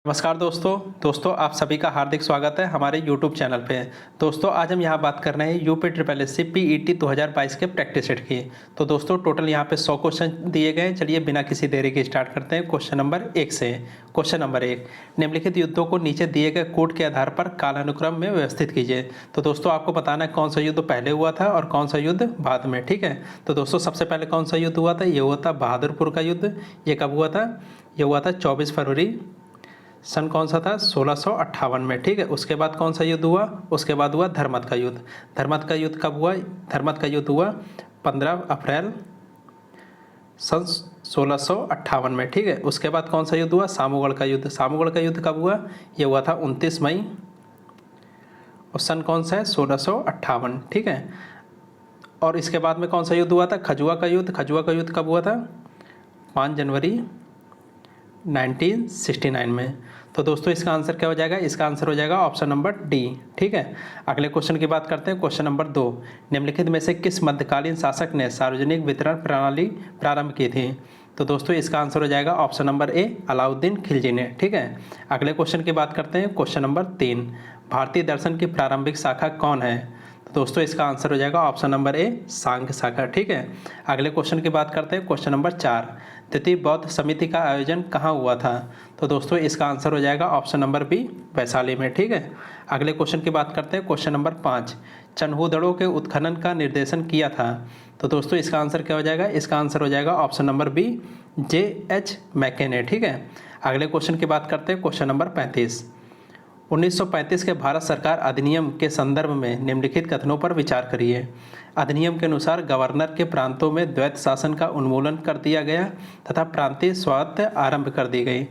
नमस्कार दोस्तों आप सभी का हार्दिक स्वागत है हमारे YouTube चैनल पे। दोस्तों आज हम यहाँ बात कर रहे हैं UP triple S C PET 2022 के प्रैक्टिस सेट की। तो दोस्तों टोटल यहाँ पे 100 क्वेश्चन दिए गए हैं। चलिए बिना किसी देरी के स्टार्ट करते हैं क्वेश्चन नंबर 1 से। क्वेश्चन नंबर 1, निम्नलिखित युद्धों को नीचे दिए गए कोड के आधार पर कालानुक्रम में व्यवस्थित कीजिए। तो दोस्तों आपको बताना है कौन सा युद्ध पहले हुआ था और कौन सा युद्ध बाद में। ठीक है, तो दोस्तों सबसे पहले कौन सा युद्ध हुआ था? ये हुआ था बहादुरपुर का युद्ध। ये कब हुआ था? ये हुआ था 24 फरवरी सन कौन सा था? 1658 में। ठीक है, उसके बाद कौन सा युद्ध हुआ? उसके बाद हुआ धर्मत का युद्ध। धर्मत का युद्ध कब हुआ? धर्मत का युद्ध हुआ 15 अप्रैल सन 1658 में। ठीक है, उसके बाद कौन सा युद्ध हुआ? सामूगढ़ का युद्ध। सामूगढ़ का युद्ध कब हुआ? ये हुआ था 29 मई और सन कौन सा है? 1658। ठीक है, और इसके बाद में कौन सा युद्ध हुआ था? खजुआ का युद्ध। खजुआ का युद्ध कब हुआ था? 5 जनवरी 1969 में। तो दोस्तों इसका आंसर क्या हो जाएगा? इसका आंसर हो जाएगा ऑप्शन नंबर डी। ठीक है, अगले क्वेश्चन की बात करते हैं। क्वेश्चन नंबर 2, निम्नलिखित में से किस मध्यकालीन शासक ने सार्वजनिक वितरण प्रणाली प्रारंभ की थी? तो दोस्तों इसका आंसर हो जाएगा option number A, Alauddin Khilji ने। ठीक है, अगले क्वेश्चन की बात करते हैं। क्वेश्चन नंबर 3, भारतीय दर्शन की प्रारंभिक शाखा कौन है? तो दोस्तों इसका आंसर हो जाएगा ऑप्शन नंबर ए, सांख्य शाखा। ठीक है, अगले क्वेश्चन की बात करते हैं। क्वेश्चन नंबर 4, द्वितीय बौद्ध समिति का आयोजन कहाँ हुआ था? तो दोस्तों इसका आंसर हो जाएगा ऑप्शन नंबर बी, वैशाली में। ठीक है, अगले क्वेश्चन की बात करते हैं। क्वेश्चन नंबर 5, चन्हूदड़ों के उत्खनन का निर्देशन किया था? तो दोस्तों इसका आंसर क्या हो जाएगा? इसका आंसर हो जाएगा ऑप्शन नंबर बी, J.H. मैकेन ने। ठीक है, अगले क्वेश्चन की बात करते हैं। क्वेश्चन नंबर 35, 1935 के भारत सरकार अधिनियम के संदर्भ में निम्नलिखित कथनों पर विचार करिए। अधिनियम के अनुसार गवर्नर के प्रांतों में द्वैत शासन का उन्मूलन कर दिया गया तथा प्रांतीय स्वायत्त आरंभ कर दी गई।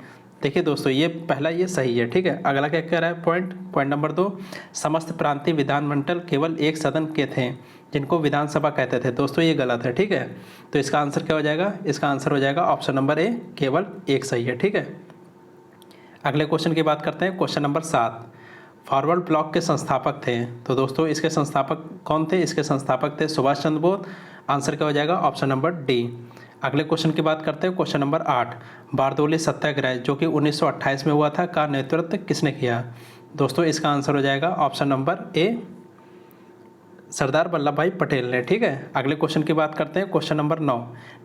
देखिए दोस्तों ये पहला ये सही है। ठीक है, अगला क्या कह रहा है? पॉइंट नंबर 2, समस्त प्रांतीय विधानमंडल केवल एक सदन के थे जिनको विधानसभा कहते थे। दोस्तों ये गलत है। ठीक है, तो इसका आंसर क्या हो जाएगा? इसका आंसर हो जाएगा ऑप्शन नंबर ए, केवल एक सही है। ठीक है, अगले क्वेश्चन की बात करते हैं। क्वेश्चन नंबर 7, फॉरवर्ड ब्लॉक के संस्थापक थे? तो दोस्तों इसके संस्थापक कौन थे? इसके संस्थापक थे सुभाष चंद्र बोस। आंसर क्या हो जाएगा? Option number D. अगले क्वेश्चन की बात करते हैं। क्वेश्चन नंबर 8, बारदोली सत्याग्रह जो कि 1928 में हुआ था का नेतृत्व किसने किया? दोस्तों इसका आंसर हो जाएगा option number A, Sardar Vallabh भाई पटेल ने। ठीक है, अगले क्वेश्चन की बात करते हैं। क्वेश्चन नंबर 9,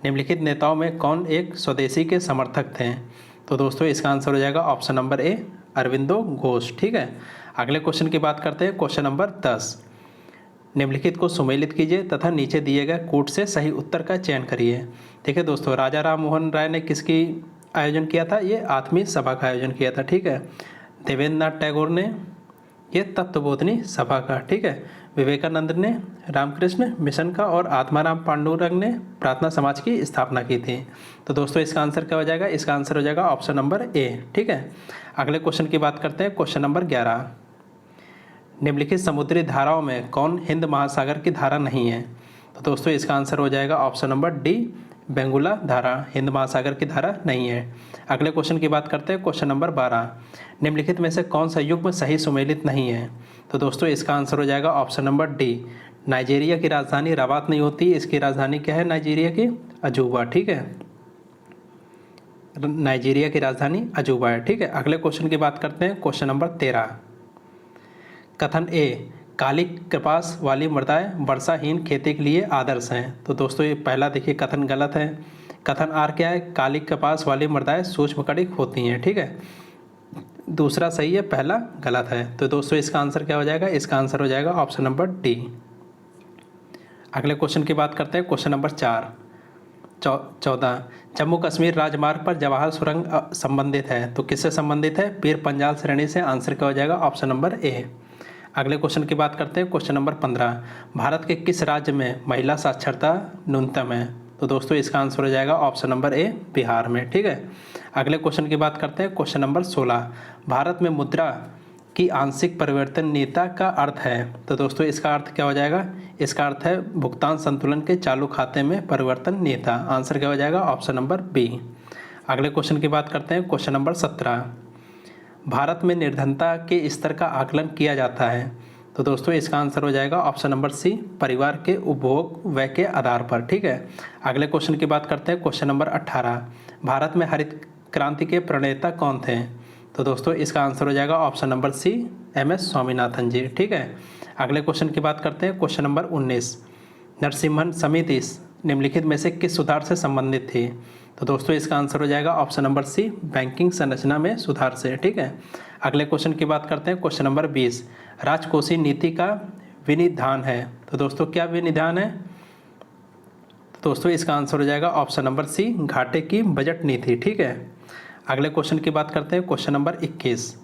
निम्नलिखित नेताओं में कौन एक स्वदेशी के समर्थक थे? तो दोस्तों इसका आंसर हो जाएगा option number A, Aurobindo Ghosh. ठीक है, अगले क्वेश्चन की बात करते हैं। क्वेश्चन नंबर 10, निम्नलिखित को सुमेलित कीजिए तथा नीचे दिए गए कूट से सही उत्तर का चयन करिए। देखिए दोस्तों राजा राम मोहन राय ने किसकी आयोजन किया था? ये आत्मीय सभा का आयोजन किया था। ठीक है, देवेंद्र नाथ टैगोर ने ये तत्वबोधनी सभा का। ठीक है, विवेकानंद ने रामकृष्ण मिशन का और आत्माराम पांडुरंग ने प्रार्थना समाज की स्थापना की थी। तो दोस्तों इसका आंसर क्या हो जाएगा? इसका आंसर हो जाएगा ऑप्शन नंबर ए। ठीक है, अगले क्वेश्चन की बात करते हैं। क्वेश्चन नंबर 11, निम्नलिखित समुद्री धाराओं में कौन हिंद महासागर की धारा नहीं है? तो दोस्तों इसका आंसर हो जाएगा ऑप्शन नंबर डी, बेंगुला धारा हिंद महासागर की धारा नहीं है। अगले क्वेश्चन की बात करते हैं। क्वेश्चन नंबर 12, निम्नलिखित में से कौन सा युग्म सही सुमेलित नहीं है? तो दोस्तों इसका आंसर हो जाएगा ऑप्शन नंबर डी, नाइजीरिया की राजधानी रबात नहीं होती, इसकी राजधानी क्या है नाइजीरिया की? अजूबा। ठीक है, नाइजीरिया की राजधानी अजूबा है। ठीक है, अगले क्वेश्चन की बात करते हैं। क्वेश्चन नंबर 13, कथन ए, काली कपास वाली मृदाएं वर्षाहीन खेती के लिए आदर्श हैं। तो दोस्तों ये पहला देखिए कथन गलत है। कथन आर क्या है? काली कपास वाली मृदाएं सूक्ष्म कणिक होती हैं। ठीक है, दूसरा सही है, पहला गलत है। तो दोस्तों इसका आंसर क्या हो जाएगा? इसका आंसर हो जाएगा ऑप्शन नंबर डी। अगले क्वेश्चन की बात करते हैं। क्वेश्चन नंबर 14, जम्मू कश्मीर राजमार्ग पर जवाहर सुरंग संबंधित है तो किससे संबंधित है? पीर पंजाल श्रेणी से। आंसर क्या हो जाएगा? Option number A. अगले क्वेश्चन की बात करते हैं। क्वेश्चन नंबर 15, भारत के किस राज्य में महिला साक्षरता न्यूनतम है? तो दोस्तों इसका आंसर हो जाएगा ऑप्शन नंबर ए, बिहार में। ठीक है, अगले क्वेश्चन की बात करते हैं। क्वेश्चन नंबर 16, भारत में मुद्रा की आंशिक परिवर्तनीयता का अर्थ है? तो दोस्तों इसका अर्थ क्या हो जाएगा? इसका अर्थ है भुगतान संतुलन के चालू खाते में परिवर्तनीयता। आंसर क्या हो जाएगा? Option number B. अगले क्वेश्चन की बात करते हैं। क्वेश्चन नंबर 17, भारत में निर्धनता के स्तर का आकलन किया जाता है? तो दोस्तों इसका आंसर हो जाएगा ऑप्शन नंबर सी, परिवार के उपभोग व्यय के आधार पर। ठीक है, अगले क्वेश्चन की बात करते हैं। क्वेश्चन नंबर 18, भारत में हरित क्रांति के प्रणेता कौन थे? तो दोस्तों इसका आंसर हो जाएगा option number C, M S. Swaminathan ji. ठीक है, अगले क्वेश्चन की बात करते हैं। क्वेश्चन नंबर 19, नरसिम्हन समिति निम्नलिखित में से किस सुधार से संबंधित थी? तो दोस्तों इसका आंसर हो जाएगा ऑप्शन नंबर सी, बैंकिंग संरचना में सुधार से। ठीक है, अगले क्वेश्चन की बात करते हैं। क्वेश्चन नंबर 20, राजकोषीय नीति का विनिधान है। तो दोस्तों क्या विनिधान है? तो दोस्तों इसका आंसर हो जाएगा ऑप्शन नंबर सी, घाटे की बजट नीति। ठीक है, अगले क्वेश्चन की बात करते हैं। क्वेश्चन नंबर 21,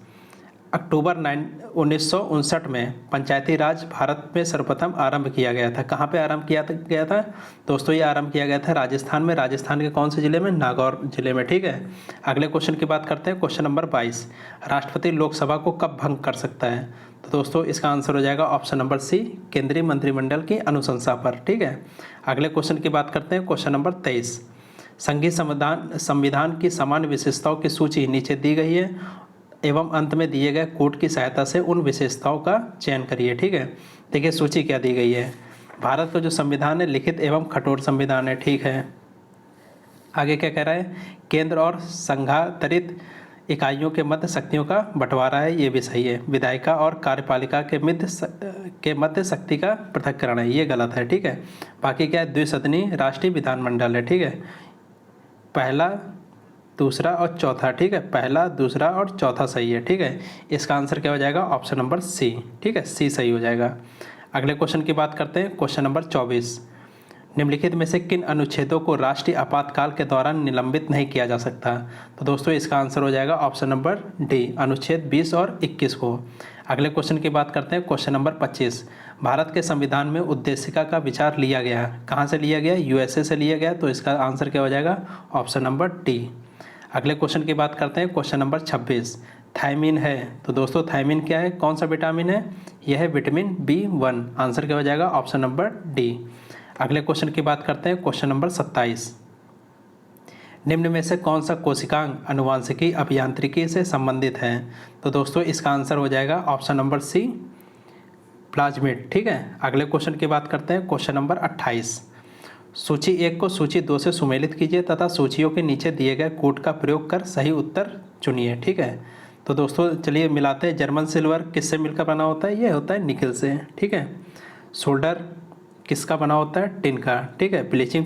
अक्टूबर 1959 में पंचायती राज भारत में सर्वप्रथम आरंभ किया गया था। कहाँ पे आरंभ किया गया था? दोस्तों ये आरंभ किया गया था राजस्थान में। राजस्थान के कौन से जिले में? नागौर जिले में। ठीक है, अगले क्वेश्चन की बात करते हैं। क्वेश्चन नंबर 22, राष्ट्रपति लोकसभा को कब भंग कर सकता है? तो दोस्तों इसका आंसर हो जाएगा ऑप्शन नंबर सी, केंद्रीय मंत्रिमंडल की अनुशंसा पर। ठीक है, अगले क्वेश्चन की बात करते हैं। क्वेश्चन नंबर 23, संघीय संविधान की सामान्य विशेषताओं की सूची नीचे दी गई है एवं अंत में दिए गए कोड की सहायता से उन विशेषताओं का चयन करिए। ठीक है, देखिए सूची क्या दी गई है। भारत का जो संविधान है लिखित एवं कठोर संविधान है। ठीक है, आगे क्या कह रहा है? केंद्र और संघातरित इकाइयों के मध्य शक्तियों का बंटवारा है, ये भी सही है। विधायिका और कार्यपालिका के मध्य शक्ति का पृथक्करण है, ये गलत है। ठीक है, बाकी क्या है? द्विसदनीय राष्ट्रीय विधानमंडल है। ठीक है, पहला, दूसरा और चौथा। ठीक है, पहला, दूसरा और चौथा सही है। ठीक है, इसका आंसर क्या हो जाएगा? Option number C. ठीक है, सी सही हो जाएगा। अगले क्वेश्चन की बात करते हैं। क्वेश्चन नंबर 24, निम्नलिखित में से किन अनुच्छेदों को राष्ट्रीय आपातकाल के दौरान निलंबित नहीं किया जा सकता? तो दोस्तों इसका आंसर हो जाएगा ऑप्शन नंबर डी, अनुच्छेद 20 और 21 को। अगले क्वेश्चन की बात करते हैं। क्वेश्चन नंबर 25, भारत के संविधान में उद्देशिका का विचार लिया गया, कहाँ से लिया गया? यूएसए से लिया गया। तो इसका आंसर क्या हो जाएगा? Option number D. अगले क्वेश्चन की बात करते हैं। क्वेश्चन नंबर 26, थायमीन है। तो दोस्तों थायमीन क्या है? कौन सा विटामिन है? यह है विटामिन B1। आंसर क्या हो जाएगा? Option number D. अगले क्वेश्चन की बात करते हैं। क्वेश्चन नंबर 27, निम्न में से कौन सा कोशिकांग अनुवांशिकी अभियांत्रिकी से संबंधित है? तो दोस्तों इसका आंसर हो जाएगा ऑप्शन नंबर सी, प्लाज्मिड। ठीक है, अगले क्वेश्चन की बात करते हैं। क्वेश्चन नंबर 28, सूची 1 को सूची 2 से सुमेलित कीजिए तथा सूचियों के नीचे दिए गए कोड का प्रयोग कर सही उत्तर चुनिए। ठीक है, तो दोस्तों चलिए मिलाते हैं। जर्मन सिल्वर किससे मिलकर बना होता है? ये होता है निकल से। ठीक है, सोल्डर किसका बना होता है? टिन का। ठीक है, ब्लीचिंग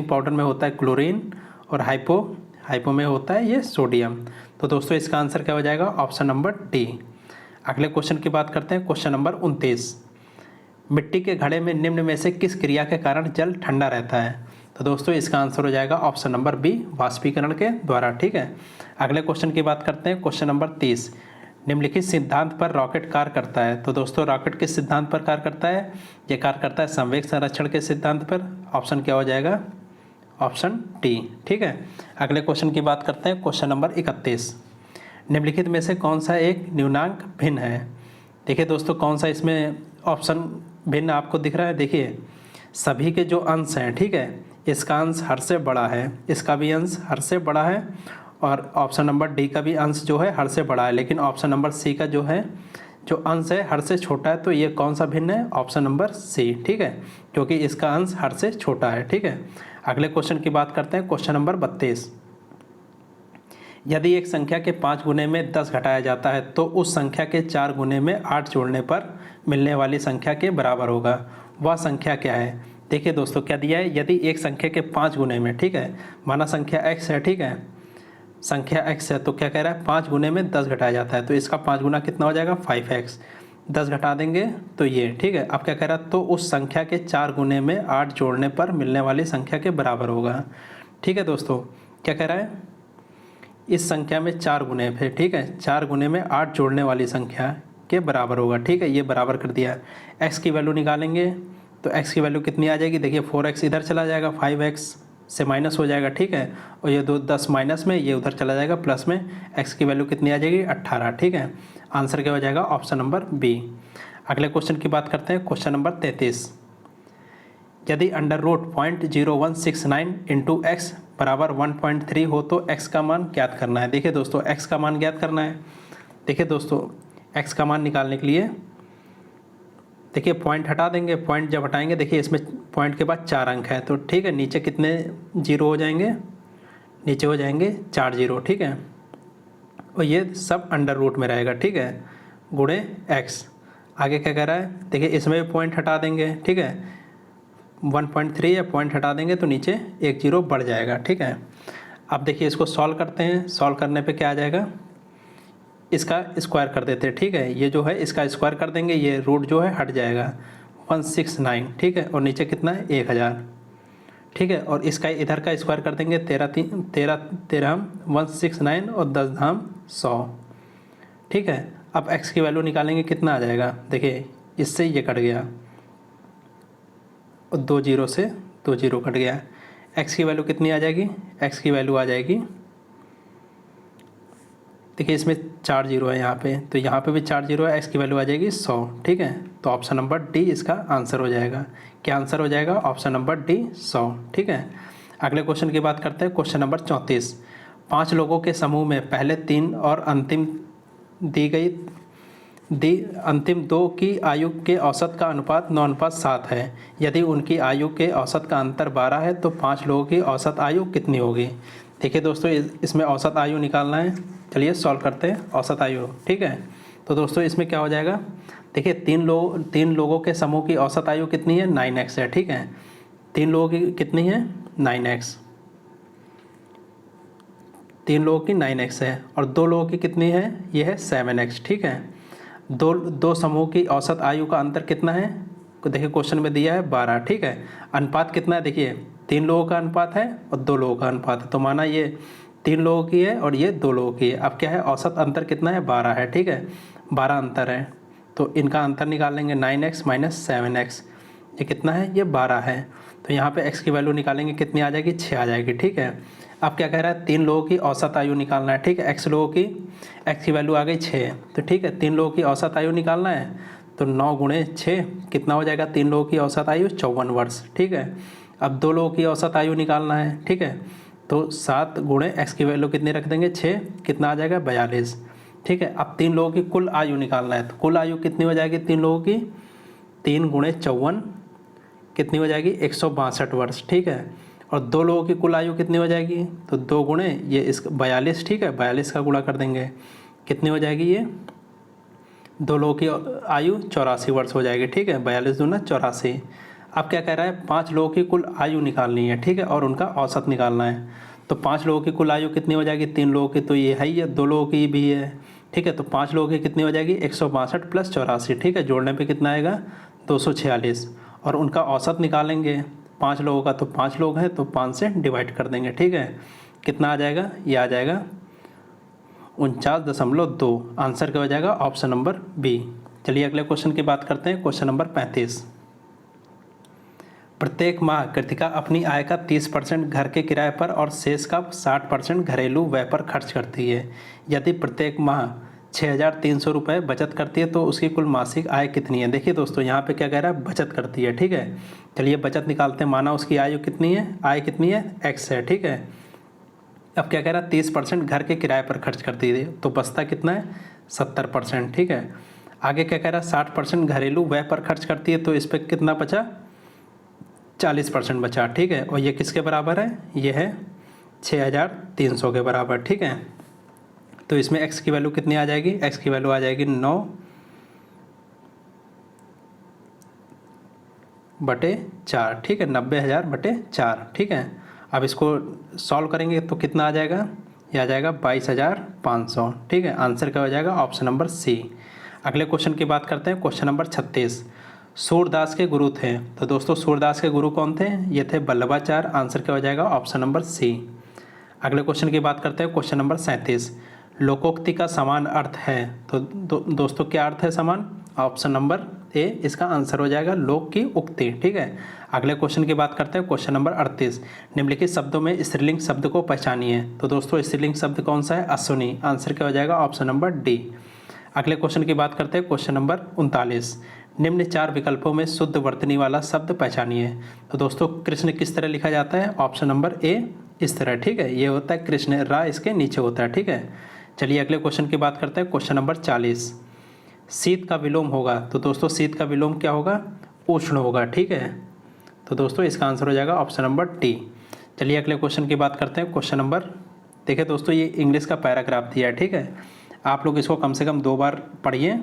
पाउडर में होता है क्लोरीन और हाइपो में होता है ये सोडियम। तो दोस्तों इसका आंसर क्या हो जाएगा? Option number D. अगले क्वेश्चन की बात करते हैं। क्वेश्चन नंबर 29, मिट्टी के घड़े में निम्न में से किस क्रिया के कारण जल ठंडा रहता है? तो दोस्तों इसका आंसर हो जाएगा ऑप्शन नंबर बी, वाष्पीकरण के द्वारा। ठीक है, अगले क्वेश्चन की बात करते हैं। क्वेश्चन नंबर 30, निम्नलिखित सिद्धांत पर रॉकेट कार्य करता है। तो दोस्तों रॉकेट किस सिद्धांत पर कार्य करता है? ये कार्य करता है संवेग संरक्षण के सिद्धांत पर। ऑप्शन क्या हो जाएगा? Option D. ठीक है, अगले क्वेश्चन की बात करते हैं। क्वेश्चन नंबर 31, निम्नलिखित में से कौन सा एक न्यूनांक भिन्न है? देखिए दोस्तों कौन सा इसमें ऑप्शन भिन्न आपको दिख रहा है? देखिए सभी के जो अंश हैं, ठीक है, इसका अंश हर से बड़ा है, इसका भी अंश हर से बड़ा है और ऑप्शन नंबर डी का भी अंश जो है हर से बड़ा है, लेकिन ऑप्शन नंबर सी का जो है जो अंश है हर से छोटा है। तो ये कौन सा भिन्न है? Option number C. ठीक है, क्योंकि इसका अंश हर से छोटा है। ठीक है, अगले क्वेश्चन की बात करते हैं। क्वेश्चन नंबर 32, यदि एक संख्या के 5 गुने में 10 घटाया जाता है तो उस संख्या के 4 गुने में 8 जोड़ने पर मिलने वाली संख्या के बराबर होगा, वह संख्या क्या है? देखिए दोस्तों क्या दिया है, यदि एक संख्या के 5 गुने में, ठीक है, माना संख्या x है, ठीक है, संख्या x है, तो क्या कह रहा है 5 गुने में 10 घटाया जाता है, तो इसका 5 गुना कितना हो जाएगा 5x, 10 घटा देंगे तो ये, ठीक है। अब क्या कह रहा है, तो उस संख्या के 4 गुने में 8 जोड़ने पर मिलने वाली संख्या के बराबर होगा। ठीक है दोस्तों, क्या कह रहा है, इस संख्या में 4 गुने पे, ठीक है, 4 गुने में 8 जोड़ने वाली संख्या के बराबर होगा। ठीक है, ये बराबर कर दिया। x की वैल्यू निकालेंगे तो x की वैल्यू कितनी आ जाएगी, देखिए 4x इधर चला जाएगा, 5x से माइनस हो जाएगा, ठीक है, और ये 10 माइनस में, ये उधर चला जाएगा प्लस में, x की वैल्यू कितनी आ जाएगी 18। ठीक है, आंसर क्या हो जाएगा ऑप्शन नंबर बी। अगले क्वेश्चन की बात करते हैं। क्वेश्चन नंबर 33, यदि अंडर रूट 0.0169 इंटू एक्स बराबर 1.3 हो तो x का मान ज्ञात करना है। देखिए दोस्तों x का मान ज्ञात करना है। देखिए दोस्तों x का मान निकालने के लिए देखिए पॉइंट हटा देंगे, पॉइंट जब हटाएंगे देखिए इसमें पॉइंट के बाद 4 अंक है, तो ठीक है, नीचे कितने जीरो हो जाएंगे, नीचे हो जाएंगे 4 जीरो। ठीक है, और ये सब अंडर रूट में रहेगा, ठीक है, गुणे एक्स। आगे क्या कह रहा है, देखिए इसमें भी पॉइंट हटा देंगे, ठीक है, 1.3 या पॉइंट हटा देंगे तो नीचे एक जीरो बढ़ जाएगा, ठीक है। अब देखिए इसको सॉल्व करते हैं, सॉल्व करने पे क्या आ जाएगा, इसका स्क्वायर कर देते हैं, ठीक है, ये जो है इसका स्क्वायर कर देंगे, ये रूट जो है हट जाएगा 169, ठीक है, और नीचे कितना है 1000, ठीक है, और इसका इधर का स्क्वायर कर देंगे 13 169 और 10 धाम 100, ठीक है। अब x की वैल्यू निकालेंगे, कितना आ जाएगा, देखिए इससे ये कट गया और 2 जीरो से 2 जीरो कट गया, x की वैल्यू कितनी आ जाएगी, x की वैल्यू आ जाएगी, देखिए इसमें 4 जीरो है यहाँ पे, तो यहाँ पे भी 4 जीरो है, x की वैल्यू आ जाएगी 100, ठीक है। तो ऑप्शन नंबर डी इसका आंसर हो जाएगा। क्या आंसर हो जाएगा, ऑप्शन नंबर डी 100, ठीक है। अगले क्वेश्चन की बात करते हैं, क्वेश्चन नंबर 34। 5 लोगों के समूह में पहले 3 और अंतिम अंतिम 2 की आयु के औसत का अनुपात 9:7 है। यदि उनकी आयु के औसत का अंतर 12 है तो 5 लोगों की औसत आयु कितनी होगी। देखिए दोस्तों इसमें औसत आयु निकालना है, चलिए सॉल्व करते हैं औसत आयु, ठीक है। तो दोस्तों इसमें क्या हो जाएगा, देखिए 3 लोगों के समूह की औसत आयु कितनी है, 9x है, ठीक है। 3 लोगों की कितनी है, 9x, 3 लोगों की 9x है, और 2 लोगों की कितनी है, ये है 7x, ठीक है। दो समूह की औसत आयु का अंतर कितना है, देखिए क्वेश्चन में दिया है 12, ठीक है। अनुपात कितना है, देखिए 3 लोगों का अनुपात है और 2 लोगों का अनुपात है, तो माना ये 3 लोगों की है और ये 2 लोगों की है। अब क्या है, औसत अंतर कितना है, 12 है, ठीक है, 12 अंतर है, तो इनका अंतर निकाल लेंगे 9x माइनस 7x, ये कितना है, ये 12 है, तो यहाँ पे x की वैल्यू निकालेंगे, कितनी आ जाएगी, 6 आ जाएगी, ठीक है। अब क्या कह रहा है, 3 लोगों की औसत आयु निकालना है, ठीक है, x की वैल्यू आ गई 6, तो ठीक है 3 लोगों की औसत आयु निकालना है, तो 9 गुणे 6 कितना हो जाएगा, 3 लोगों की औसत आयु 54 वर्ष, ठीक है। अब 2 लोगों की औसत आयु निकालना है, ठीक है, तो 7 गुणे x की वैल्यू कितनी रख देंगे, 6, कितना आ जाएगा 42, ठीक है। अब 3 लोगों की कुल आयु निकालना है, तो कुल आयु कितनी हो जाएगी 3 लोगों की, 3 गुणे 54 कितनी हो जाएगी 162 वर्ष, ठीक है। और 2 लोगों की कुल आयु कितनी हो जाएगी, तो 2 गुणे ये इस 42, ठीक है, 42 का गुणा कर देंगे, कितनी हो जाएगी ये 2 लोगों की आयु 84 वर्ष हो जाएगी, ठीक है, 42 दूना 84। अब क्या कह रहा है, 5 लोगों की कुल आयु निकालनी है, ठीक है, और उनका औसत निकालना है, तो 5 लोगों की कुल आयु कितनी हो जाएगी, 3 लोगों की तो ये है ही है, 2 लोगों की भी है, ठीक है, तो 5 लोगों की कितनी हो जाएगी 162 प्लस 84, ठीक है, जोड़ने पे कितना आएगा 246, और उनका औसत निकालेंगे, 5 लोगों का तो 5 लोग हैं तो 5 से डिवाइड कर देंगे, ठीक है, कितना आ जाएगा, ये आ जाएगा 49.2, आंसर क्या हो जाएगा, ऑप्शन नंबर बी। चलिए अगले क्वेश्चन की बात करते हैं, क्वेश्चन नंबर 35। प्रत्येक माह कृतिका अपनी आय का 30% घर के किराए पर और शेष का 60% घरेलू व्यय पर खर्च करती है। यदि प्रत्येक माह 6,300 रुपये बचत करती है तो उसकी कुल मासिक आय कितनी है। देखिए दोस्तों यहाँ पे क्या कह रहा है, बचत करती है, ठीक है। चलिए बचत निकालते हैं, माना उसकी आयु कितनी है, आय कितनी है, x है, ठीक है। अब क्या कह रहा है, 30% घर के किराए पर खर्च करती है, तो बचता कितना है 70%, ठीक है। आगे क्या कह रहा है, 60% घरेलू व्यय पर खर्च करती है, तो इस पर कितना बचा, 40% बचा, ठीक है। और ये किसके बराबर है, ये है 6,300 के बराबर, ठीक है। तो इसमें x की वैल्यू कितनी आ जाएगी, x की वैल्यू आ जाएगी 9/4, ठीक है, 90,000/4, ठीक है। अब इसको सॉल्व करेंगे तो कितना आ जाएगा, ये आ जाएगा 22,500, ठीक है, आंसर क्या हो जाएगा, ऑप्शन नंबर सी। अगले क्वेश्चन की बात करते हैं, क्वेश्चन नंबर 36। सूरदास के गुरु थे, तो दोस्तों सूरदास के गुरु कौन थे, ये थे वल्लभाचार्य, आंसर क्या हो जाएगा, ऑप्शन नंबर सी। अगले क्वेश्चन की बात करते हैं, क्वेश्चन नंबर 37। लोकोक्ति का समान अर्थ है, तो दोस्तों क्या अर्थ है समान, ऑप्शन नंबर ए इसका आंसर हो जाएगा, लोक की उक्ति, ठीक है। अगले क्वेश्चन की बात करते हैं, क्वेश्चन नंबर 38। निम्नलिखित शब्दों में स्त्रीलिंग शब्द को पहचानिए, तो दोस्तों स्त्रीलिंग शब्द कौन सा है, अश्विनी, आंसर क्या हो जाएगा, ऑप्शन नंबर डी। अगले क्वेश्चन की बात करते हैं, क्वेश्चन नंबर 39। निम्न 4 विकल्पों में शुद्ध वर्तनी वाला शब्द पहचानिए, तो दोस्तों कृष्ण किस तरह लिखा जाता है, ऑप्शन नंबर ए इस तरह, ठीक है, ये होता है कृष्ण, रा इसके नीचे होता है, ठीक है। चलिए अगले क्वेश्चन की बात करते हैं, क्वेश्चन नंबर 40। शीत का विलोम होगा, तो दोस्तों शीत का विलोम क्या होगा, उष्ण होगा, ठीक है। तो दोस्तों इसका आंसर हो जाएगा ऑप्शन नंबर डी। चलिए अगले क्वेश्चन की बात करते हैं, क्वेश्चन नंबर देखिए दोस्तों, ये इंग्लिश का पैराग्राफ दिया है, ठीक है। आप लोग इसको कम से कम 2 बार पढ़िए,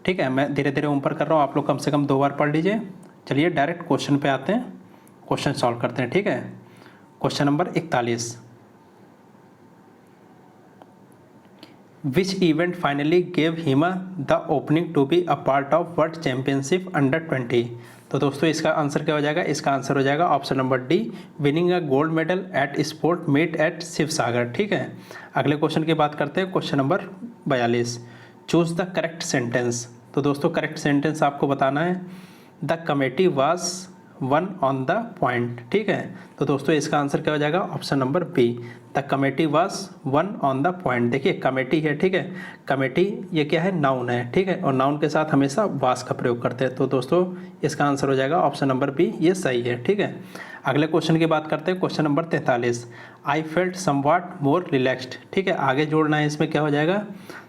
ठीक है। मैं धीरे धीरे ऊपर कर रहा हूँ, आप लोग कम से कम 2 बार पढ़ लीजिए। चलिए डायरेक्ट क्वेश्चन पे आते हैं, क्वेश्चन सॉल्व करते हैं, ठीक है। Question number 41, which event finally gave Hima the opening to be a part of world championship under 20। तो दोस्तों इसका आंसर क्या हो जाएगा, इसका आंसर हो जाएगा option number D, winning a gold medal at sport meet at Sivasagar, ठीक है। अगले क्वेश्चन की बात करते हैं, question number 42, choose the correct sentence. तो दोस्तों करेक्ट सेंटेंस आपको बताना है, the committee was one on the point, ठीक है। तो दोस्तों इसका आंसर क्या हो जाएगा, option number B, the committee was one on the point. देखिए कमेटी है, ठीक है, कमेटी ये क्या है, नाउन है, ठीक है, और नाउन के साथ हमेशा वाज का प्रयोग करते हैं। तो दोस्तों इसका आंसर हो जाएगा ऑप्शन नंबर बी, ये सही है, ठीक है। अगले क्वेश्चन की बात करते हैं, question number 43, I felt somewhat more relaxed, ठीक है। आगे जोड़ना है, इसमें क्या हो जाएगा,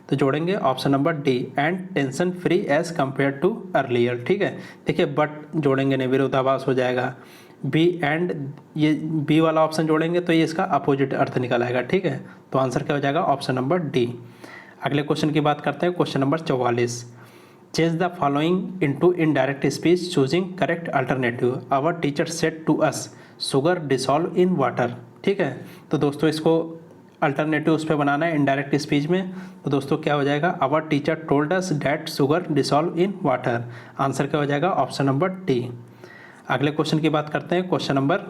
तो जोड़ेंगे option number D, and tension free as compare to earlier, ठीक है। देखिए बट जोड़ेंगे नहीं, विरोधाभास हो जाएगा। बी एंड, ये बी वाला ऑप्शन जोड़ेंगे तो ये इसका अपोजिट अर्थ निकल आएगा, ठीक है। तो आंसर क्या हो जाएगा, ऑप्शन नंबर डी। अगले क्वेश्चन की बात करते हैं, question number 44, change the following into indirect speech choosing correct alternative, our teacher said to us sugar dissolve in water, ठीक है। तो दोस्तों इसको अल्टरनेटिव उस पर बनाना है इनडायरेक्ट स्पीच में। तो दोस्तों क्या हो जाएगा, our teacher told us that sugar dissolve in water. Answer क्या हो जाएगा, ऑप्शन नंबर डी। अगले क्वेश्चन की बात करते हैं, क्वेश्चन नंबर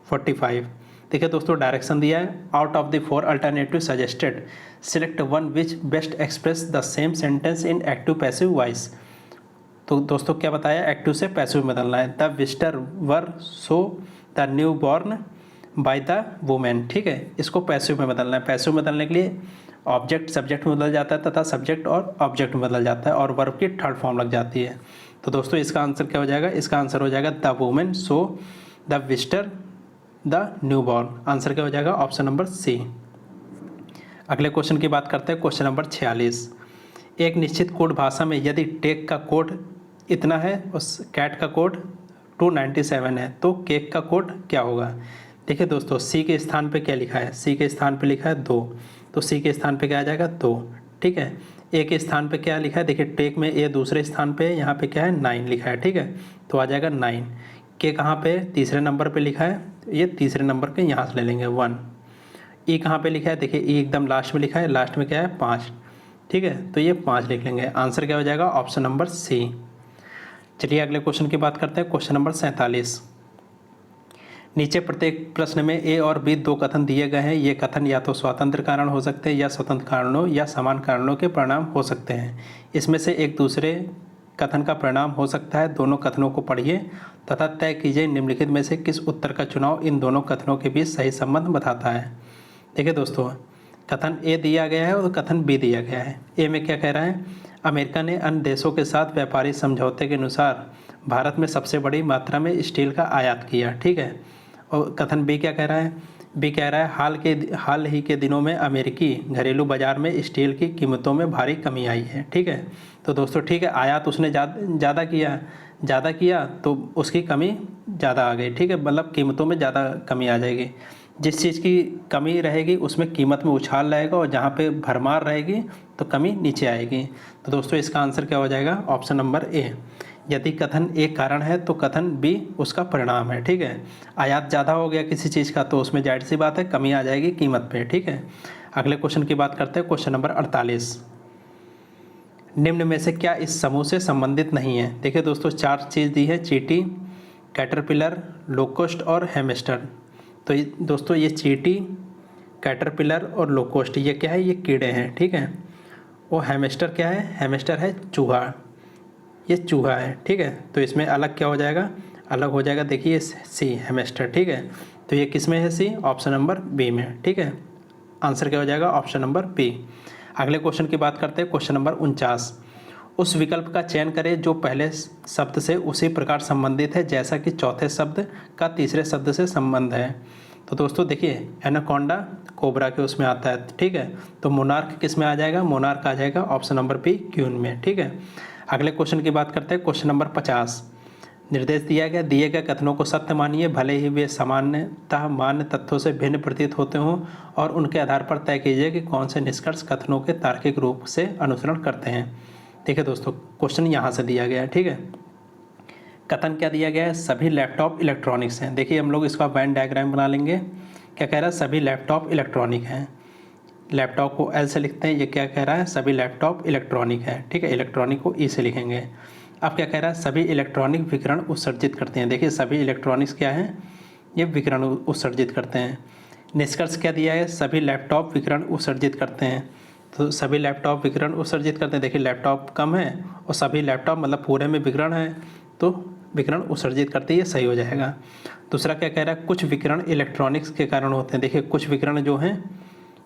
45। देखिए दोस्तों डायरेक्शन दिया है, out of the 4 alternative suggested select one which best express the same sentence in active passive voice. तो दोस्तों क्या बताया, एक्टिव से पैसिव में बदलना है। The visitor were so the new born by the women, ठीक है, इसको पैसिव में बदलना है। पैसिव में बदलने के लिए ऑब्जेक्ट सब्जेक्ट में बदल जाता है तथा सब्जेक्ट और ऑब्जेक्ट में बदल जाता है और वर्ब की थर्ड फॉर्म लग जाती है। तो दोस्तों इसका आंसर क्या हो जाएगा, इसका आंसर हो जाएगा the women so the visitor the new born. Answer क्या हो जाएगा, ऑप्शन नंबर सी। अगले क्वेश्चन की बात करते हैं, क्वेश्चन नंबर 46, एक निश्चित कोड भाषा में यदि टेक का कोड इतना है और कैट का कोड 297 है तो केक का कोड क्या होगा। देखिए दोस्तों सी के स्थान पे क्या लिखा है, सी के स्थान पे लिखा है 2, तो सी के स्थान पे क्या आ जाएगा 2, ठीक है। ए के स्थान पे क्या लिखा है, देखिए टेक में ए दूसरे स्थान पे, यहाँ पे क्या है 9 लिखा है, ठीक है, तो आ जाएगा 9। के कहाँ पे, तीसरे नंबर पे लिखा है, ये तीसरे नंबर पे यहाँ से ले लेंगे 1। ई कहाँ पे लिखा है, देखिए ई एकदम लास्ट में लिखा है, लास्ट में क्या है 5, ठीक है, तो ये 5 लिख लेंगे। आंसर क्या हो जाएगा, ऑप्शन नंबर सी। चलिए अगले क्वेश्चन की बात करते हैं, क्वेश्चन नंबर 47, नीचे प्रत्येक प्रश्न में ए और बी 2 कथन दिए गए हैं। ये कथन या तो स्वतंत्र कारण हो सकते हैं या स्वतंत्र कारणों या समान कारणों के परिणाम हो सकते हैं। इसमें से एक दूसरे कथन का परिणाम हो सकता है। दोनों कथनों को पढ़िए तथा तय कीजिए निम्नलिखित में से किस उत्तर का चुनाव इन दोनों कथनों के बीच सही संबंध बताता है। देखिए दोस्तों, कथन ए दिया गया है और कथन बी दिया गया है। ए में क्या कह रहा है, अमेरिका ने अन्य देशों के साथ व्यापारी समझौते के अनुसार भारत में सबसे बड़ी मात्रा में स्टील का आयात किया, ठीक है। और कथन बी क्या कह रहा है, बी कह रहा है हाल ही के दिनों में अमेरिकी घरेलू बाजार में स्टील की कीमतों में भारी कमी आई है, ठीक है। तो दोस्तों ठीक है, आयात उसने ज़्यादा किया तो उसकी कमी ज़्यादा आ गई, ठीक है, मतलब कीमतों में ज़्यादा कमी आ जाएगी। जिस चीज़ की कमी रहेगी उसमें कीमत में उछाल रहेगा और जहाँ पे भरमार रहेगी तो कमी नीचे आएगी। तो दोस्तों इसका आंसर क्या हो जाएगा, ऑप्शन नंबर ए। यदि कथन एक कारण है तो कथन बी उसका परिणाम है, ठीक है। आयात ज़्यादा हो गया किसी चीज़ का तो उसमें जाहिर सी बात है कमी आ जाएगी कीमत पे, ठीक है। अगले क्वेश्चन की बात करते हैं, क्वेश्चन नंबर 48, निम्न में से क्या इस समूह से संबंधित नहीं है। देखिए दोस्तों 4 चीज़ दी है, चींटी, कैटरपिलर, लोकोस्ट और हैमस्टर। तो दोस्तों ये चींटी, कैटरपिलर और लोकोस्ट ये क्या है, ये कीड़े हैं, ठीक है। और हैमस्टर क्या है, हैमस्टर है चूहा, ये चूहा है, ठीक है। तो इसमें अलग क्या हो जाएगा, अलग हो जाएगा, देखिए सी हैमस्टर, ठीक है। तो ये किस में है, सी, ऑप्शन नंबर बी में, ठीक है। आंसर क्या हो जाएगा, ऑप्शन नंबर बी। अगले क्वेश्चन की बात करते हैं, क्वेश्चन नंबर 49, उस विकल्प का चयन करें जो पहले शब्द से उसी प्रकार संबंधित है जैसा कि चौथे शब्द का तीसरे शब्द से संबंध है। तो दोस्तों देखिए एनाकोंडा कोबरा के उसमें आता है, ठीक है। तो मोनार्क किस में आ जाएगा, मोनार्क आ जाएगा ऑप्शन नंबर बी क्यून में, ठीक है। अगले क्वेश्चन की बात करते हैं, क्वेश्चन नंबर 50, निर्देश दिया गया, दिए गए कथनों को सत्य मानिए भले ही वे सामान्यतः मान्य तथ्यों से भिन्न प्रतीत होते हों, और उनके आधार पर तय कीजिए कि कौन से निष्कर्ष कथनों के तार्किक रूप से अनुसरण करते हैं। देखिए दोस्तों, क्वेश्चन यहाँ से दिया गया है, ठीक है। कथन क्या दिया गया है, सभी लैपटॉप इलेक्ट्रॉनिक्स हैं। देखिए हम लोग इसका वेन डायग्राम बना लेंगे। क्या कह रहा है, सभी लैपटॉप इलेक्ट्रॉनिक हैं। लैपटॉप को एल से लिखते हैं, ये क्या कह रहा है, सभी लैपटॉप इलेक्ट्रॉनिक है, ठीक है। इलेक्ट्रॉनिक को ई से लिखेंगे। अब क्या कह रहा है, सभी इलेक्ट्रॉनिक विकिरण उत्सर्जित करते हैं। देखिए सभी इलेक्ट्रॉनिक्स क्या हैं, ये विकिरण उत्सर्जित करते हैं। निष्कर्ष क्या दिया है, सभी लैपटॉप विकिरण उत्सर्जित करते हैं। तो सभी लैपटॉप विकिरण उत्सर्जित करते हैं। देखिए लैपटॉप कम है और सभी लैपटॉप मतलब पूरे में विकिरण है, तो विकिरण उत्सर्जित करते ही सही हो जाएगा। दूसरा क्या कह रहा है, कुछ विकिरण इलेक्ट्रॉनिक्स के कारण होते हैं। देखिए कुछ विकिरण जो हैं,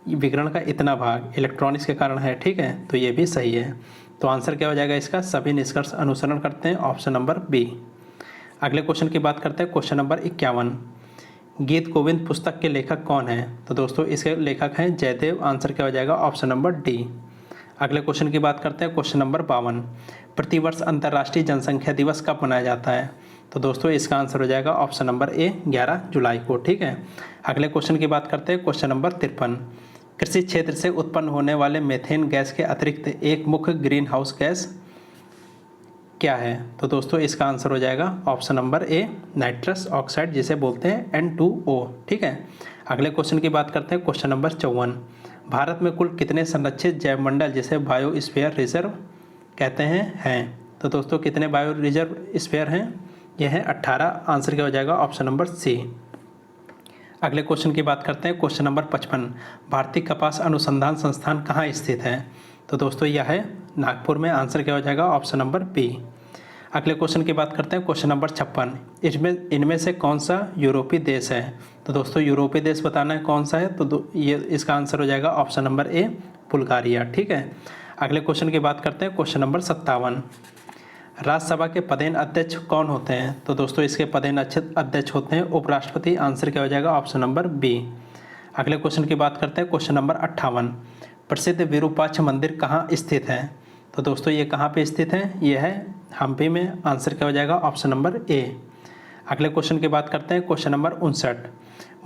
विकिरण का इतना भाग इलेक्ट्रॉनिक्स के कारण है, ठीक है, तो ये भी सही है। तो आंसर क्या हो जाएगा इसका, सभी निष्कर्ष अनुसरण करते हैं, ऑप्शन नंबर बी। अगले क्वेश्चन की बात करते हैं, क्वेश्चन नंबर 51। गीत गोविंद पुस्तक के लेखक कौन है? तो दोस्तों इसके लेखक हैं जयदेव। आंसर क्या हो जाएगा, ऑप्शन नंबर डी। अगले क्वेश्चन की बात करते हैं, क्वेश्चन नंबर 52। प्रतिवर्ष अंतर्राष्ट्रीय जनसंख्या दिवस कब मनाया जाता है? तो दोस्तों इसका आंसर हो जाएगा ऑप्शन नंबर ए, 11 जुलाई को, ठीक है। अगले क्वेश्चन की बात करते हैं, क्वेश्चन नंबर 53। कृषि क्षेत्र से उत्पन्न होने वाले मेथेन गैस के अतिरिक्त एक मुख्य ग्रीन हाउस गैस क्या है? तो दोस्तों इसका आंसर हो जाएगा option number A, nitrous oxide, जिसे बोलते हैं N2O, ठीक है। अगले क्वेश्चन की बात करते हैं, क्वेश्चन नंबर 54। भारत में कुल कितने संरक्षित जैवमंडल जिसे बायोस्फीयर रिजर्व कहते हैं? तो दोस्तों कितने बायो रिजर्व स्फीयर हैं? यह है 18। आंसर क्या हो जाएगा, ऑप्शन नंबर सी। अगले क्वेश्चन की बात करते हैं, क्वेश्चन नंबर 55। भारतीय कपास अनुसंधान संस्थान कहाँ स्थित है? तो दोस्तों यह है नागपुर में। आंसर क्या हो जाएगा, ऑप्शन नंबर बी। अगले क्वेश्चन की बात करते हैं, क्वेश्चन नंबर 56। इनमें से कौन सा यूरोपीय देश है? तो दोस्तों यूरोपीय देश बताना है कौन सा है, तो ये इसका आंसर हो जाएगा ऑप्शन नंबर ए, बुल्गारिया, ठीक है। अगले क्वेश्चन की बात करते हैं, क्वेश्चन नंबर 57। राज्यसभा के पदेन अध्यक्ष कौन होते हैं? तो दोस्तों इसके पदेन अध्यक्ष होते हैं उपराष्ट्रपति। आंसर क्या हो जाएगा, ऑप्शन नंबर बी। अगले क्वेश्चन की बात करते हैं, क्वेश्चन नंबर 58। प्रसिद्ध विरूपाक्ष मंदिर कहाँ स्थित है? तो दोस्तों ये कहाँ पे स्थित है, ये है हम्पी में। आंसर क्या हो जाएगा, ऑप्शन नंबर ए। अगले क्वेश्चन की बात करते हैं, क्वेश्चन नंबर 59।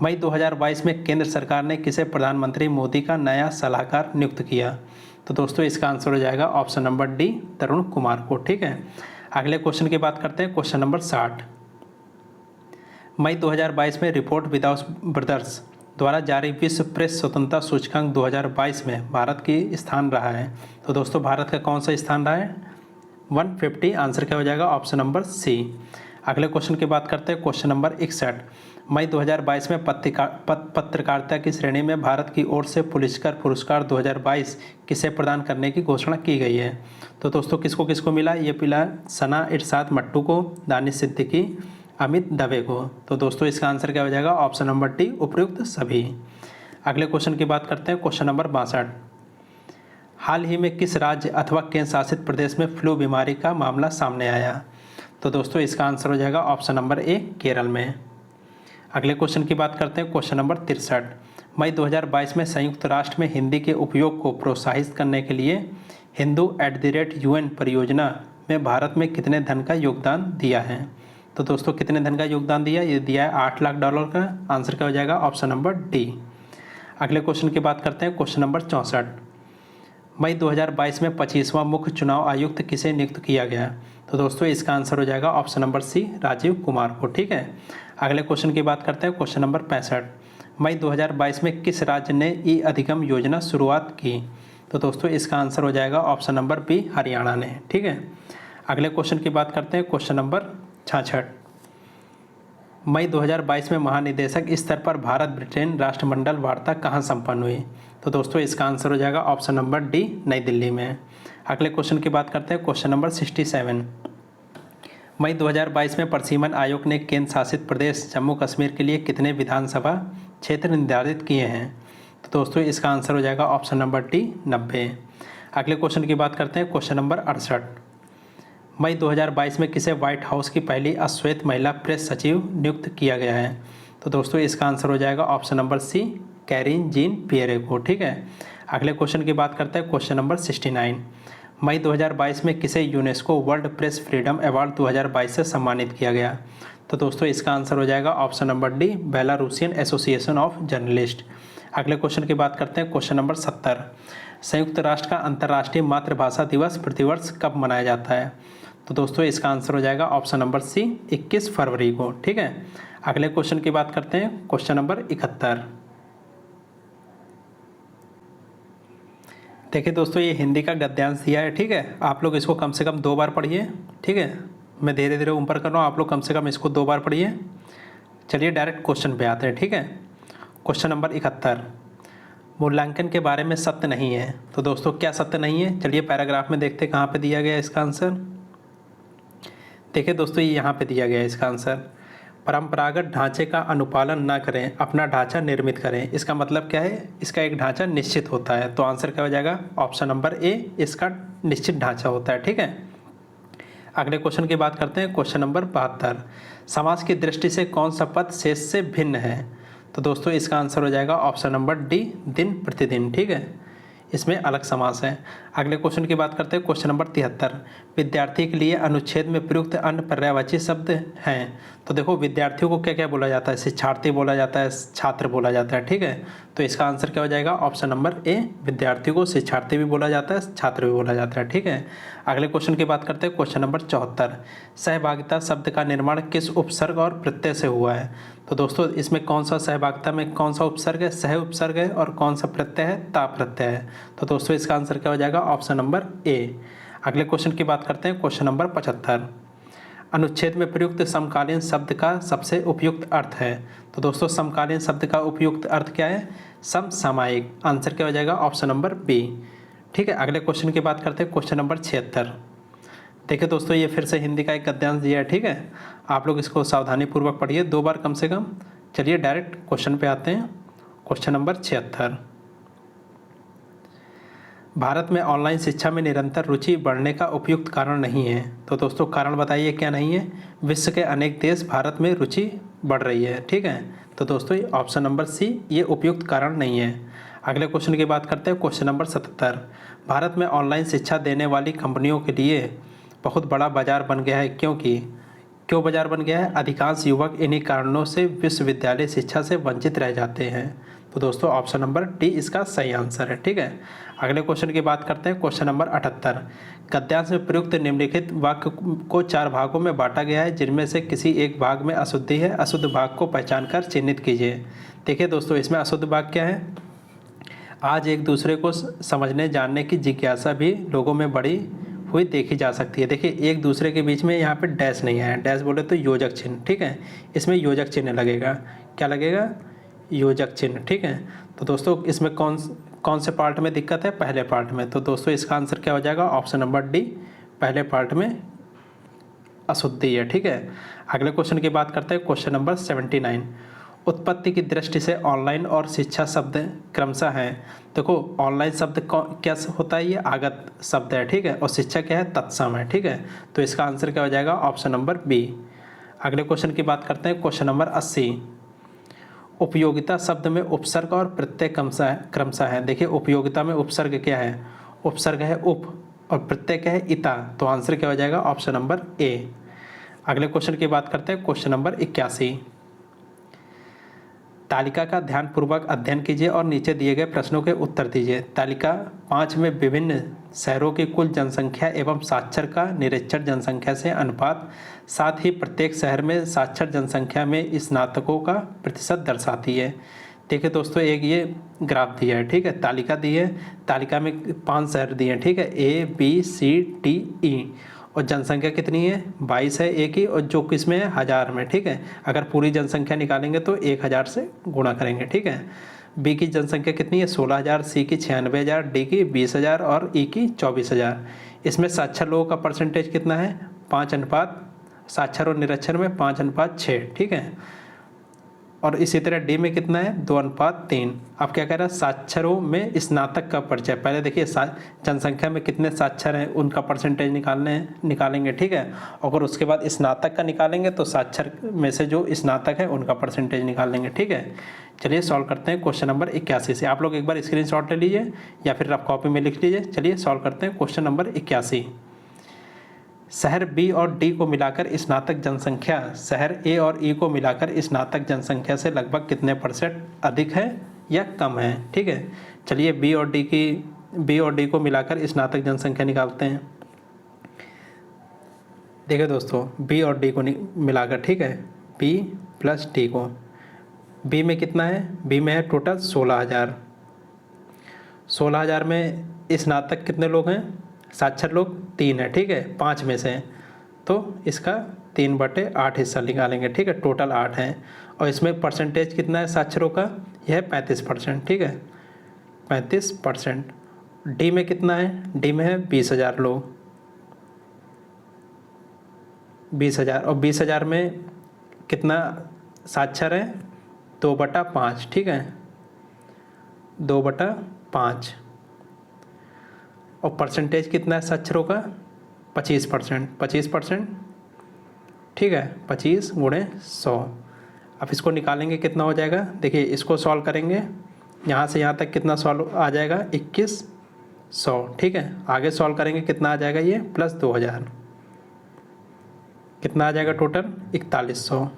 मई 2022 में केंद्र सरकार ने किसे प्रधानमंत्री मोदी का नया सलाहकार नियुक्त किया? तो दोस्तों इसका आंसर हो जाएगा ऑप्शन नंबर डी, तरुण कुमार को, ठीक है। अगले क्वेश्चन की बात करते हैं, क्वेश्चन नंबर 60। मई 2022 में रिपोर्ट विदाउट ब्रदर्स द्वारा जारी विश्व प्रेस स्वतंत्रता सूचकांक 2022 में भारत की स्थान रहा है। तो दोस्तों भारत का कौन सा स्थान रहा है, 150। आंसर क्या हो जाएगा, ऑप्शन नंबर सी। अगले क्वेश्चन की बात करते हैं, क्वेश्चन नंबर 61। मई 2022 में पत्रकारिता की श्रेणी में भारत की ओर से पुलिस्कर पुरस्कार 2022 किसे प्रदान करने की घोषणा की गई है? तो दोस्तों किसको किसको मिला, ये मिला सना इरशाद मट्टू को, दानिश सिद्दीकी, अमित दवे को। तो दोस्तों इसका आंसर क्या हो जाएगा, ऑप्शन नंबर डी, उपयुक्त सभी। अगले क्वेश्चन की बात करते हैं, क्वेश्चन नंबर 62। हाल ही में किस राज्य अथवा केंद्र शासित प्रदेश में फ्लू बीमारी का मामला सामने आया? तो दोस्तों इसका आंसर हो जाएगा ऑप्शन नंबर ए, केरल में। अगले क्वेश्चन की बात करते हैं, क्वेश्चन नंबर 63। मई 2022 में संयुक्त राष्ट्र में हिंदी के उपयोग को प्रोत्साहित करने के लिए hindu@UN परियोजना में भारत में कितने धन का योगदान दिया है? तो दोस्तों कितने धन का योगदान दिया, ये दिया है $8 लाख का। आंसर क्या हो जाएगा, ऑप्शन नंबर डी। अगले क्वेश्चन की बात करते हैं, क्वेश्चन नंबर 64। मई 2022 में 25वां मुख्य चुनाव आयुक्त किसे नियुक्त किया गया? तो दोस्तों इसका आंसर हो जाएगा option number C, Rajiv Kumar को, ठीक है। अगले क्वेश्चन की बात करते हैं, क्वेश्चन नंबर 65। मई 2022 में किस राज्य ने ई अधिगम योजना शुरुआत की? तो दोस्तों इसका आंसर हो जाएगा ऑप्शन नंबर बी, हरियाणा ने, ठीक है। अगले क्वेश्चन की बात करते हैं, क्वेश्चन नंबर 66। मई 2022 में महानिदेशक स्तर पर भारत ब्रिटेन राष्ट्रमंडल वार्ता कहाँ संपन्न हुई? तो दोस्तों इसका आंसर हो जाएगा ऑप्शन नंबर डी, नई दिल्ली में। अगले क्वेश्चन की बात करते हैं, क्वेश्चन नंबर 67। मई 2022 में परिसीमन आयोग ने केंद्र शासित प्रदेश जम्मू कश्मीर के लिए कितने विधानसभा क्षेत्र निर्धारित किए हैं? तो दोस्तों इसका आंसर हो जाएगा ऑप्शन नंबर डी, 90। अगले क्वेश्चन की बात करते हैं, क्वेश्चन नंबर 68। मई 2022 में किसे व्हाइट हाउस की पहली अश्वेत महिला प्रेस सचिव नियुक्त किया गया है? तो दोस्तों इसका आंसर हो जाएगा option number C, Karine Jean Pierre को, ठीक है। अगले क्वेश्चन की बात करते हैं, क्वेश्चन नंबर 69। मई 2022 में किसे UNESCO world press freedom award 2022 से सम्मानित किया गया? तो दोस्तों इसका आंसर हो जाएगा option number D, Belarusian association of journalist. अगले क्वेश्चन की बात करते हैं, क्वेश्चन नंबर 70। संयुक्त राष्ट्र का अंतर्राष्ट्रीय मातृभाषा दिवस प्रतिवर्ष कब मनाया जाता है? तो दोस्तों इसका आंसर हो जाएगा ऑप्शन नंबर सी, 21 फरवरी को। ठीक है, अगले क्वेश्चन की बात करते हैं, क्वेश्चन नंबर 71। देखिए दोस्तों, ये हिंदी का गद्यांश दिया है। ठीक है, आप लोग इसको कम से कम 2 बार पढ़िए। ठीक है, मैं धीरे धीरे ऊपर कर रहा हूँ, आप लोग कम से कम इसको 2 बार पढ़िए। चलिए डायरेक्ट क्वेश्चन पे आते हैं। ठीक है, क्वेश्चन नंबर 71, मूल्यांकन के बारे में सत्य नहीं है। तो दोस्तों क्या सत्य नहीं है? चलिए पैराग्राफ में देखते हैं कहाँ पे दिया गया है इसका आंसर। देखिए दोस्तों, ये यहाँ पे दिया गया है इसका आंसर, परंपरागत ढांचे का अनुपालन न करें, अपना ढांचा निर्मित करें। इसका मतलब क्या है? इसका एक ढांचा निश्चित होता है। तो आंसर क्या हो जाएगा? ऑप्शन नंबर ए, इसका निश्चित ढांचा होता है। ठीक है, अगले क्वेश्चन की बात करते हैं, क्वेश्चन नंबर 72, समाज की दृष्टि से कौन सा पद शेष से भिन्न है? तो दोस्तों इसका आंसर हो जाएगा ऑप्शन नंबर डी, दिन प्रतिदिन। ठीक है, इसमें अलग समास है। अगले क्वेश्चन की बात करते हैं, क्वेश्चन नंबर 73, विद्यार्थी के लिए अनुच्छेद में प्रयुक्त अन्य पर्यायवाची शब्द हैं। तो देखो विद्यार्थियों को क्या क्या बोला जाता है? शिक्षार्थी बोला जाता है, छात्र बोला जाता है। ठीक है, तो इसका आंसर क्या हो जाएगा? ऑप्शन नंबर ए, विद्यार्थियों को शिक्षार्थी भी बोला जाता है, छात्र भी बोला जाता है। ठीक है, अगले क्वेश्चन की बात करते हैं, क्वेश्चन नंबर 74, सहभागिता शब्द का निर्माण किस उपसर्ग और प्रत्यय से हुआ है? तो दोस्तों इसमें कौन सा सहभागिता में कौन सा उपसर्ग है? सह उपसर्ग है। और कौन सा प्रत्यय है? ता प्रत्यय है। तो दोस्तों इसका आंसर क्या हो जाएगा? Option number A. अगले क्वेश्चन की बात करते हैं, क्वेश्चन नंबर 75, अनुच्छेद में प्रयुक्त समकालीन शब्द का सबसे उपयुक्त अर्थ है। तो दोस्तों समकालीन शब्द का उपयुक्त अर्थ क्या है? समसामयिक। आंसर क्या हो जाएगा? Option number B. ठीक है, अगले क्वेश्चन की बात करते हैं, क्वेश्चन नंबर 76। देखिए दोस्तों, ये फिर से हिंदी का एक गद्यांश दिया है। ठीक है, आप लोग इसको सावधानीपूर्वक पढ़िए 2 बार कम से कम। चलिए डायरेक्ट क्वेश्चन पे आते हैं, क्वेश्चन नंबर 76, भारत में ऑनलाइन शिक्षा में निरंतर रुचि बढ़ने का उपयुक्त कारण नहीं है। तो दोस्तों कारण बताइए क्या नहीं है? विश्व के अनेक देश भारत में रुचि बढ़ रही है। ठीक है, तो दोस्तों ऑप्शन नंबर सी, ये उपयुक्त कारण नहीं है। अगले क्वेश्चन की बात करते हैं, क्वेश्चन नंबर 77, भारत में ऑनलाइन शिक्षा देने वाली कंपनियों के लिए बहुत बड़ा बाजार बन गया है, क्यों बाजार बन गया है? अधिकांश युवक इन्हीं कारणों से विश्वविद्यालय शिक्षा से वंचित रह जाते हैं। तो दोस्तों ऑप्शन नंबर डी इसका सही आंसर है। ठीक है, अगले क्वेश्चन की बात करते हैं, क्वेश्चन नंबर 78, गद्यांश में प्रयुक्त निम्नलिखित वाक्य को 4 भागों में बांटा गया है, जिनमें से किसी एक भाग में अशुद्धि है, अशुद्ध भाग को पहचान कर चिन्हित कीजिए। देखिए दोस्तों, इसमें अशुद्ध भाग क्या है? आज एक दूसरे को समझने जानने की जिज्ञासा भी लोगों में बढ़ी हुई देखी जा सकती है। देखिए एक दूसरे के बीच में यहाँ पे डैश नहीं है, डैश बोले तो योजक चिन्ह। ठीक है, इसमें योजक चिन्ह लगेगा। क्या लगेगा? योजक चिन्ह। ठीक है, तो दोस्तों इसमें कौन से पार्ट में दिक्कत है? पहले पार्ट में। तो दोस्तों इसका आंसर क्या हो जाएगा? ऑप्शन नंबर डी, पहले पार्ट में अशुद्धि है। ठीक है, अगले क्वेश्चन की बात करते हैं, क्वेश्चन नंबर 79, उत्पत्ति की दृष्टि से ऑनलाइन और शिक्षा शब्द क्रमशः हैं। देखो ऑनलाइन शब्द क्या होता है? ये आगत शब्द है। ठीक है, और शिक्षा क्या है? तत्सम है। ठीक है, तो इसका आंसर क्या हो जाएगा? Option number B. अगले क्वेश्चन की बात करते हैं, क्वेश्चन नंबर 80, उपयोगिता शब्द में उपसर्ग और प्रत्यय क्रमशः है। देखिए उपयोगिता में उपसर्ग क्या है? उपसर्ग है उप, और प्रत्यय क्या है? इता। तो आंसर क्या हो जाएगा? Option number A. अगले क्वेश्चन की बात करते हैं, क्वेश्चन नंबर 81, तालिका का ध्यानपूर्वक अध्ययन कीजिए और नीचे दिए गए प्रश्नों के उत्तर दीजिए। तालिका 5 में विभिन्न शहरों की कुल जनसंख्या एवं साक्षर का निरक्षर जनसंख्या से अनुपात, साथ ही प्रत्येक शहर में साक्षर जनसंख्या में स्नातकों का प्रतिशत दर्शाती है। देखिए दोस्तों, एक ये ग्राफ दिया है। ठीक है, तालिका दी है, तालिका में 5 शहर दिए हैं। ठीक है, A B C D E, और जनसंख्या कितनी है? 22 है एक ही, और जो किस में है? 1000 में। ठीक है, अगर पूरी जनसंख्या निकालेंगे तो 1000 से गुणा करेंगे। ठीक है, बी की जनसंख्या कितनी है? 16,000, सी की 96,000, डी की 20,000 और ई की 24,000। इसमें साक्षर लोगों का परसेंटेज कितना है? 5 अनुपात, साक्षर और निरक्षर में 5 अनुपात 6। ठीक है, और इसी तरह डी में कितना है 2:3। अब क्या कह रहा है साक्षरों में स्नातक का परिचय। पहले देखिए जनसंख्या में कितने साक्षर हैं उनका परसेंटेज निकालेंगे, ठीक है। अगर उसके बाद स्नातक का निकालेंगे तो साक्षर में से जो स्नातक है उनका परसेंटेज निकालेंगे, ठीक है। चलिए सॉल्व करते हैं क्वेश्चन नंबर 81 से। आप लोग एक बार स्क्रीनशॉट ले लीजिए या फिर रफ कॉपी में लिख लीजिए। चलिए सॉल्व करते हैं क्वेश्चन नंबर 81। शहर बी और डी को मिलाकर स्नातक जनसंख्या शहर ए और ई को मिलाकर स्नातक जनसंख्या से लगभग कितने % अधिक है या कम है, ठीक है। चलिए बी और डी को मिलाकर स्नातक जनसंख्या निकालते हैं। देखिए दोस्तों बी और डी को मिलाकर, ठीक है, बी प्लस डी को। बी में कितना है, बी में है टोटल 16,000। 16,000 में स्नातक कितने लोग हैं, साक्षर लोग 3 है, ठीक है, 5 में से। तो इसका 3/8 हिस्सा निकालेंगे, ठीक है, टोटल 8 है। और इसमें परसेंटेज कितना है साक्षरों का, यह है 35%, ठीक है, 35%। डी में कितना है, डी में है 20,000 लोग, 20,000। और 20,000 में कितना साक्षर है 2/5, ठीक है, 2/5। और परसेंटेज कितना है साक्षरों का 25%, ठीक है, 25 × 100। अब इसको निकालेंगे कितना हो जाएगा, देखिए इसको सॉल्व करेंगे, यहाँ से यहाँ तक कितना सॉल्व आ जाएगा 2100, ठीक है। आगे सॉल्व करेंगे कितना आ जाएगा ये प्लस 2000, कितना आ जाएगा टोटल 4100,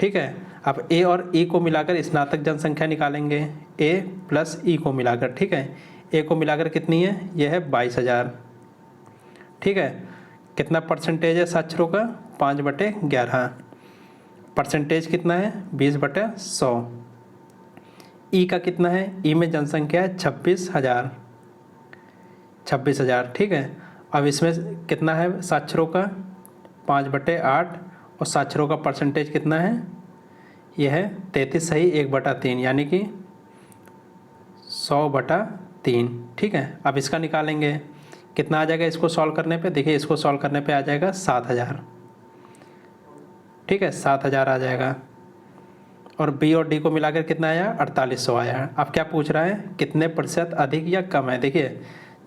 ठीक है। अब ए और ई को मिलाकर स्नातक जनसंख्या निकालेंगे, ए प्लस ई को मिलाकर, ठीक है। ए को मिलाकर कितनी है, यह है 22,000, ठीक है। कितना परसेंटेज है साक्षरों का 5/11। परसेंटेज कितना है 20/100। ई का कितना है, ई में जनसंख्या है 26,000, ठीक है। अब इसमें कितना है साक्षरों का 5/8 और साक्षरों का परसेंटेज कितना है, यह है 33 सही 1/3 यानी कि 100/3, ठीक है। अब इसका निकालेंगे कितना आ जाएगा इसको सॉल्व करने पे, देखिए इसको सॉल्व करने पे आ जाएगा 7,000, ठीक है, 7,000 आ जाएगा। और बी और डी को मिलाकर कितना आया 4800 आया। अब क्या पूछ रहा है कितने % अधिक या कम है। देखिए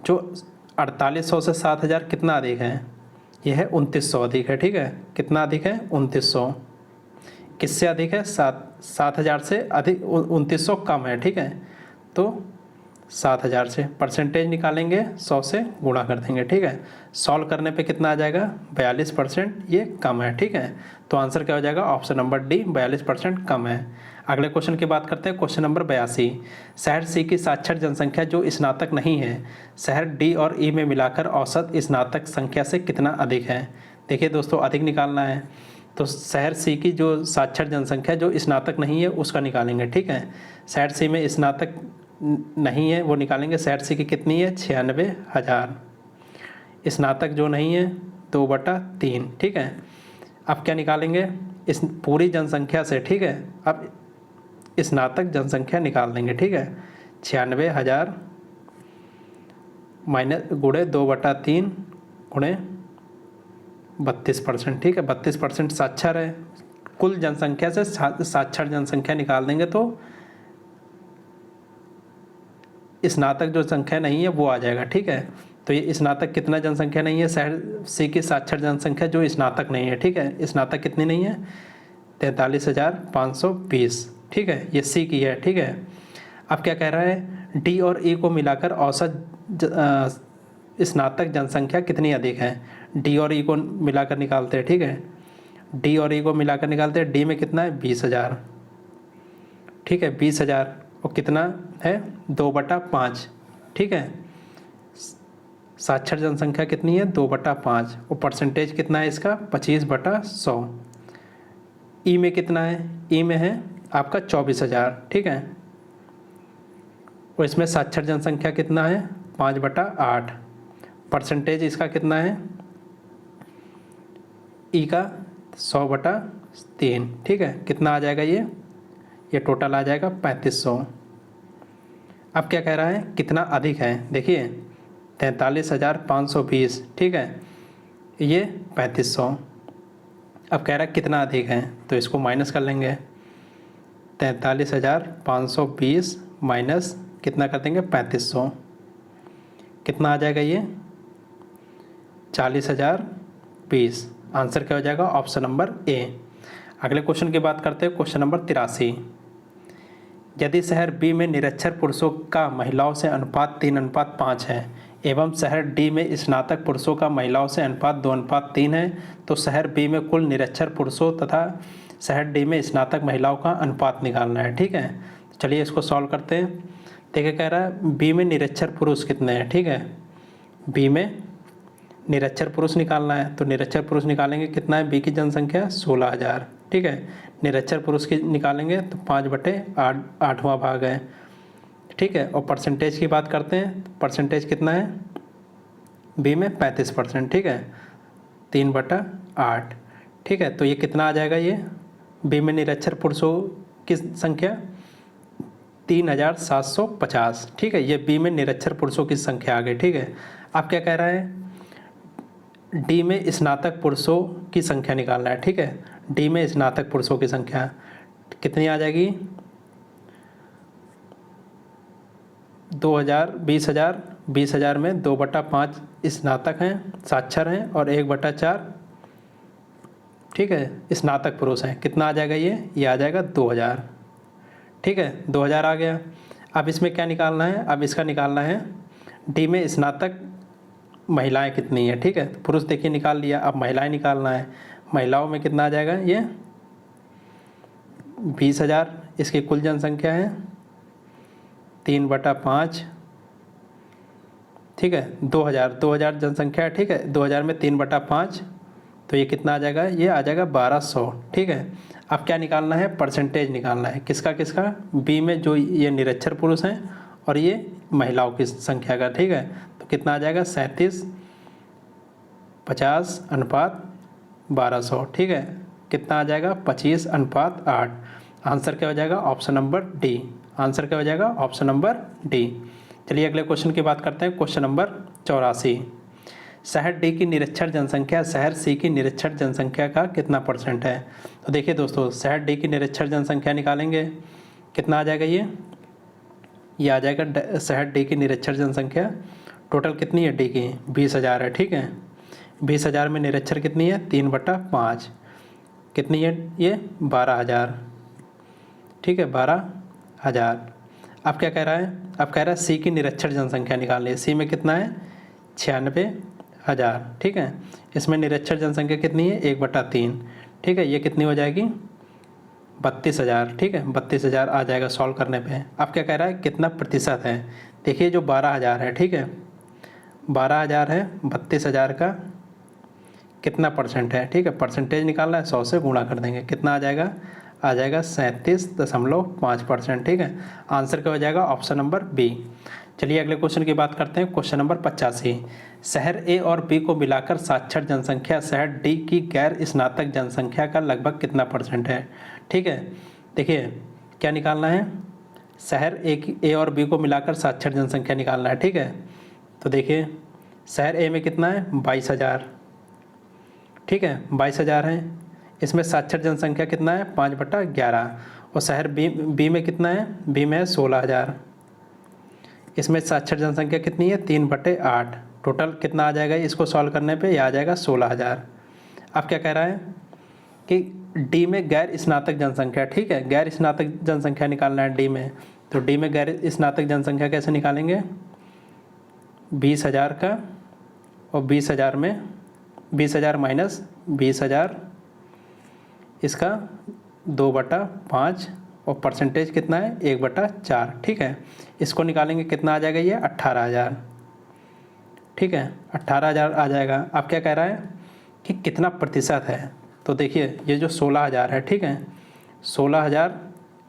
जो 4800 से 7,000 कितना अधिक है, यह है 2900 अधिक है, ठीक है। कितना अधिक है 2900। किससे अधिक है 7,000 से अधिक 2900 कम है, ठीक है। तो 7,000 से परसेंटेज निकालेंगे 100 से गुणा कर देंगे, ठीक है। सॉल्व करने पे कितना आ जाएगा 42%, ये कम है, ठीक है। तो आंसर क्या हो जाएगा ऑप्शन नंबर डी 42% कम है। अगले क्वेश्चन की बात करते हैं, क्वेश्चन नंबर 82। शहर सी की साक्षर जनसंख्या जो स्नातक नहीं है शहर डी और ई में मिलाकर औसत स्नातक संख्या से कितना अधिक है। देखिए दोस्तों अधिक निकालना है तो शहर सी की जो साक्षर जनसंख्या जो स्नातक नहीं है उसका निकालेंगे, ठीक है। शहर सी में स्नातक नहीं है वो निकालेंगे। शहर सी की कितनी है 96,000। स्नातक जो नहीं है 2/3, ठीक है। अब क्या निकालेंगे इस पूरी जनसंख्या से, ठीक है। अब स्नातक जनसंख्या निकाल देंगे, ठीक है। 96,000 माइनस गुणे 2/3 गुणे 32%, ठीक है। 32% साक्षर है। कुल जनसंख्या से साक्षर जनसंख्या निकाल देंगे तो स्नातक जो संख्या नहीं है वो आ जाएगा, ठीक है। तो ये स्नातक कितना जनसंख्या नहीं है शहर सी की साक्षर जनसंख्या जो स्नातक नहीं है, ठीक है। स्नातक कितनी नहीं है 43,520, ठीक है, ये सी की है, ठीक है। अब क्या कह रहा है डी और ई को मिलाकर औसत स्नातक जनसंख्या कितनी अधिक है। डी और ई को मिलाकर निकालते हैं, ठीक है। डी और ई को मिलाकर निकालते हैं। डी में कितना है 20,000, ठीक है, 20,000 और कितना है 2/5, ठीक है। साक्षर जनसंख्या कितनी है 2/5 और परसेंटेज कितना है इसका 25/100। ई में कितना है, ई में है आपका 24,000, ठीक है। और इसमें साक्षर जनसंख्या कितना है 5/8। परसेंटेज इसका कितना है ई का 100/3, ठीक है। कितना आ जाएगा ये टोटल आ जाएगा 3500। अब क्या कह रहा है कितना अधिक है, देखिए 43,520, ठीक है, ये 3500। अब कह रहा है कितना अधिक है, तो इसको माइनस कर लेंगे। 43,520 माइनस कितना कर देंगे 3500, कितना आ जाएगा ये 40,020। आंसर क्या हो जाएगा ऑप्शन नंबर ए। अगले क्वेश्चन की बात करते हैं, क्वेश्चन नंबर 83। यदि शहर बी में निरक्षर पुरुषों का महिलाओं से अनुपात 3:5 है एवं शहर डी में स्नातक पुरुषों का महिलाओं से अनुपात 2:3 है, तो शहर बी में कुल निरक्षर पुरुषों तथा शहर डी में स्नातक महिलाओं का अनुपात निकालना है। ठीक है, चलिए इसको सॉल्व करते हैं। देखिए कह रहा है बी में निरक्षर पुरुष कितने हैं। ठीक है, बी में निरक्षर पुरुष निकालना है, तो निरक्षर पुरुष निकालेंगे कितना है, बी की जनसंख्या 16,000। ठीक है, निरक्षर पुरुष की निकालेंगे तो 5/8 8वां भाग है। ठीक है, और परसेंटेज की बात करते हैं, परसेंटेज कितना है बी में 35%। ठीक है, 3/8। ठीक है, तो ये कितना आ जाएगा, ये बी में निरक्षर पुरुषों की संख्या 3,750। ठीक है, ये बी में निरक्षर पुरुषों की संख्या आ गई। ठीक है, अब क्या कह रहा है, डी में स्नातक पुरुषों की संख्या निकालना है। ठीक है, डी में स्नातक पुरुषों की संख्या कितनी आ जाएगी, 2,000 20,000 में 2/5 स्नातक हैं, साक्षर हैं, और 1/4 ठीक है स्नातक पुरुष हैं। कितना आ जाएगा, ये आ जाएगा 2,000। ठीक है, 2,000 आ गया। अब इसमें क्या निकालना है, अब इसका निकालना है डी में स्नातक महिलाएं कितनी है। ठीक है, पुरुष देखिए निकाल लिया, अब महिलाएं निकालना है। महिलाओं में कितना आ जाएगा, ये 20,000 इसकी कुल जनसंख्या है, 3/5। ठीक है, 2,000 जनसंख्या है। ठीक है, 2,000 में 3/5, तो ये कितना आ जाएगा, ये आ जाएगा 1,200। ठीक है, अब क्या निकालना है, परसेंटेज निकालना है। किसका किसका, बी में जो ये निरक्षर पुरुष हैं और ये महिलाओं की संख्या का। ठीक है, तो कितना आ जाएगा 37 50 अनुपात 1,200। ठीक है, कितना आ जाएगा 25:8। आंसर क्या हो जाएगा ऑप्शन नंबर डी। आंसर क्या हो जाएगा ऑप्शन नंबर डी। चलिए अगले क्वेश्चन की बात करते हैं, क्वेश्चन नंबर 84। शहर डी की निरक्षर जनसंख्या शहर सी की निरक्षर जनसंख्या का कितना % है। तो देखिए दोस्तों, शहर डी की निरक्षर जनसंख्या निकालेंगे, कितना आ जाएगा, ये आ जाएगा शहर डी की निरक्षर जनसंख्या टोटल कितनी है डी की 20,000 है। ठीक है, 20,000 में निरक्षर कितनी है 3/5, कितनी है ये 12,000। ठीक है, 12,000। अब क्या कह रहा है, अब कह रहा है सी की निरक्षर जनसंख्या निकालनी है। सी में कितना है 96,000। ठीक है, इसमें निरक्षर जनसंख्या कितनी है 1/3। ठीक है, ये कितनी हो जाएगी 32,000। ठीक है, 32,000 आ जाएगा सॉल्व करने पे। अब क्या कह रहा है कितना प्रतिशत है, देखिए जो 12,000 है। ठीक है, 12,000 है, 32,000 का कितना % है। ठीक है, परसेंटेज निकालना है, 100 से गुणा कर देंगे, कितना आ जाएगा 37.5%। ठीक है, आंसर क्या हो जाएगा ऑप्शन नंबर बी। चलिए अगले क्वेश्चन की बात करते हैं, क्वेश्चन नंबर 85। शहर ए और बी को मिलाकर साक्षर जनसंख्या शहर डी की गैर स्नातक जनसंख्या का लगभग कितना % है। ठीक है, देखिए क्या निकालना है, शहर ए और बी को मिलाकर साक्षर जनसंख्या निकालना है। ठीक है, तो देखिए शहर ए में कितना है 22,000। ठीक है, 22,000 है, इसमें साक्षर जनसंख्या कितना है 5/11। और शहर बी में कितना है, बी में है 16,000, इसमें साक्षर जनसंख्या कितनी है 3/8। टोटल कितना आ जाएगा, इसको सॉल्व करने पे ये आ जाएगा 16,000। अब क्या कह रहा है कि डी में गैर स्नातक जनसंख्या। ठीक है, गैर स्नातक जनसंख्या निकालना है डी में, तो डी में गैर स्नातक जनसंख्या कैसे निकालेंगे, 20,000 का, और 20,000 में 20,000 माइनस 20,000 इसका 2/5, और परसेंटेज कितना है 1/4। ठीक है, इसको निकालेंगे कितना आ जाएगा, ये 18,000। ठीक है, 18,000 आ जाएगा। अब क्या कह रहा है कि कितना प्रतिशत है, तो देखिए ये जो 16,000 है। ठीक है, 16,000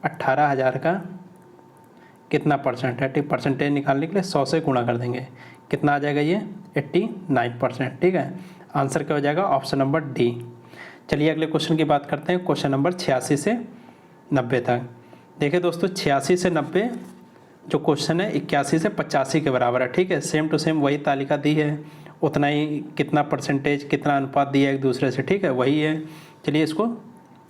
18,000 का कितना % है। ठीक, परसेंटेज निकालने के लिए 100 से गुणा कर देंगे, कितना आ जाएगा, ये 89%। ठीक है, आंसर क्या हो जाएगा ऑप्शन नंबर डी। चलिए अगले क्वेश्चन की बात करते हैं, क्वेश्चन नंबर 86 से 90 तक। देखिए दोस्तों 86 से 90 जो क्वेश्चन है 81 से 85 के बराबर है। ठीक है, सेम टू सेम वही तालिका दी है, उतना ही कितना % कितना अनुपात दिया है एक दूसरे से। ठीक है, वही है, चलिए इसको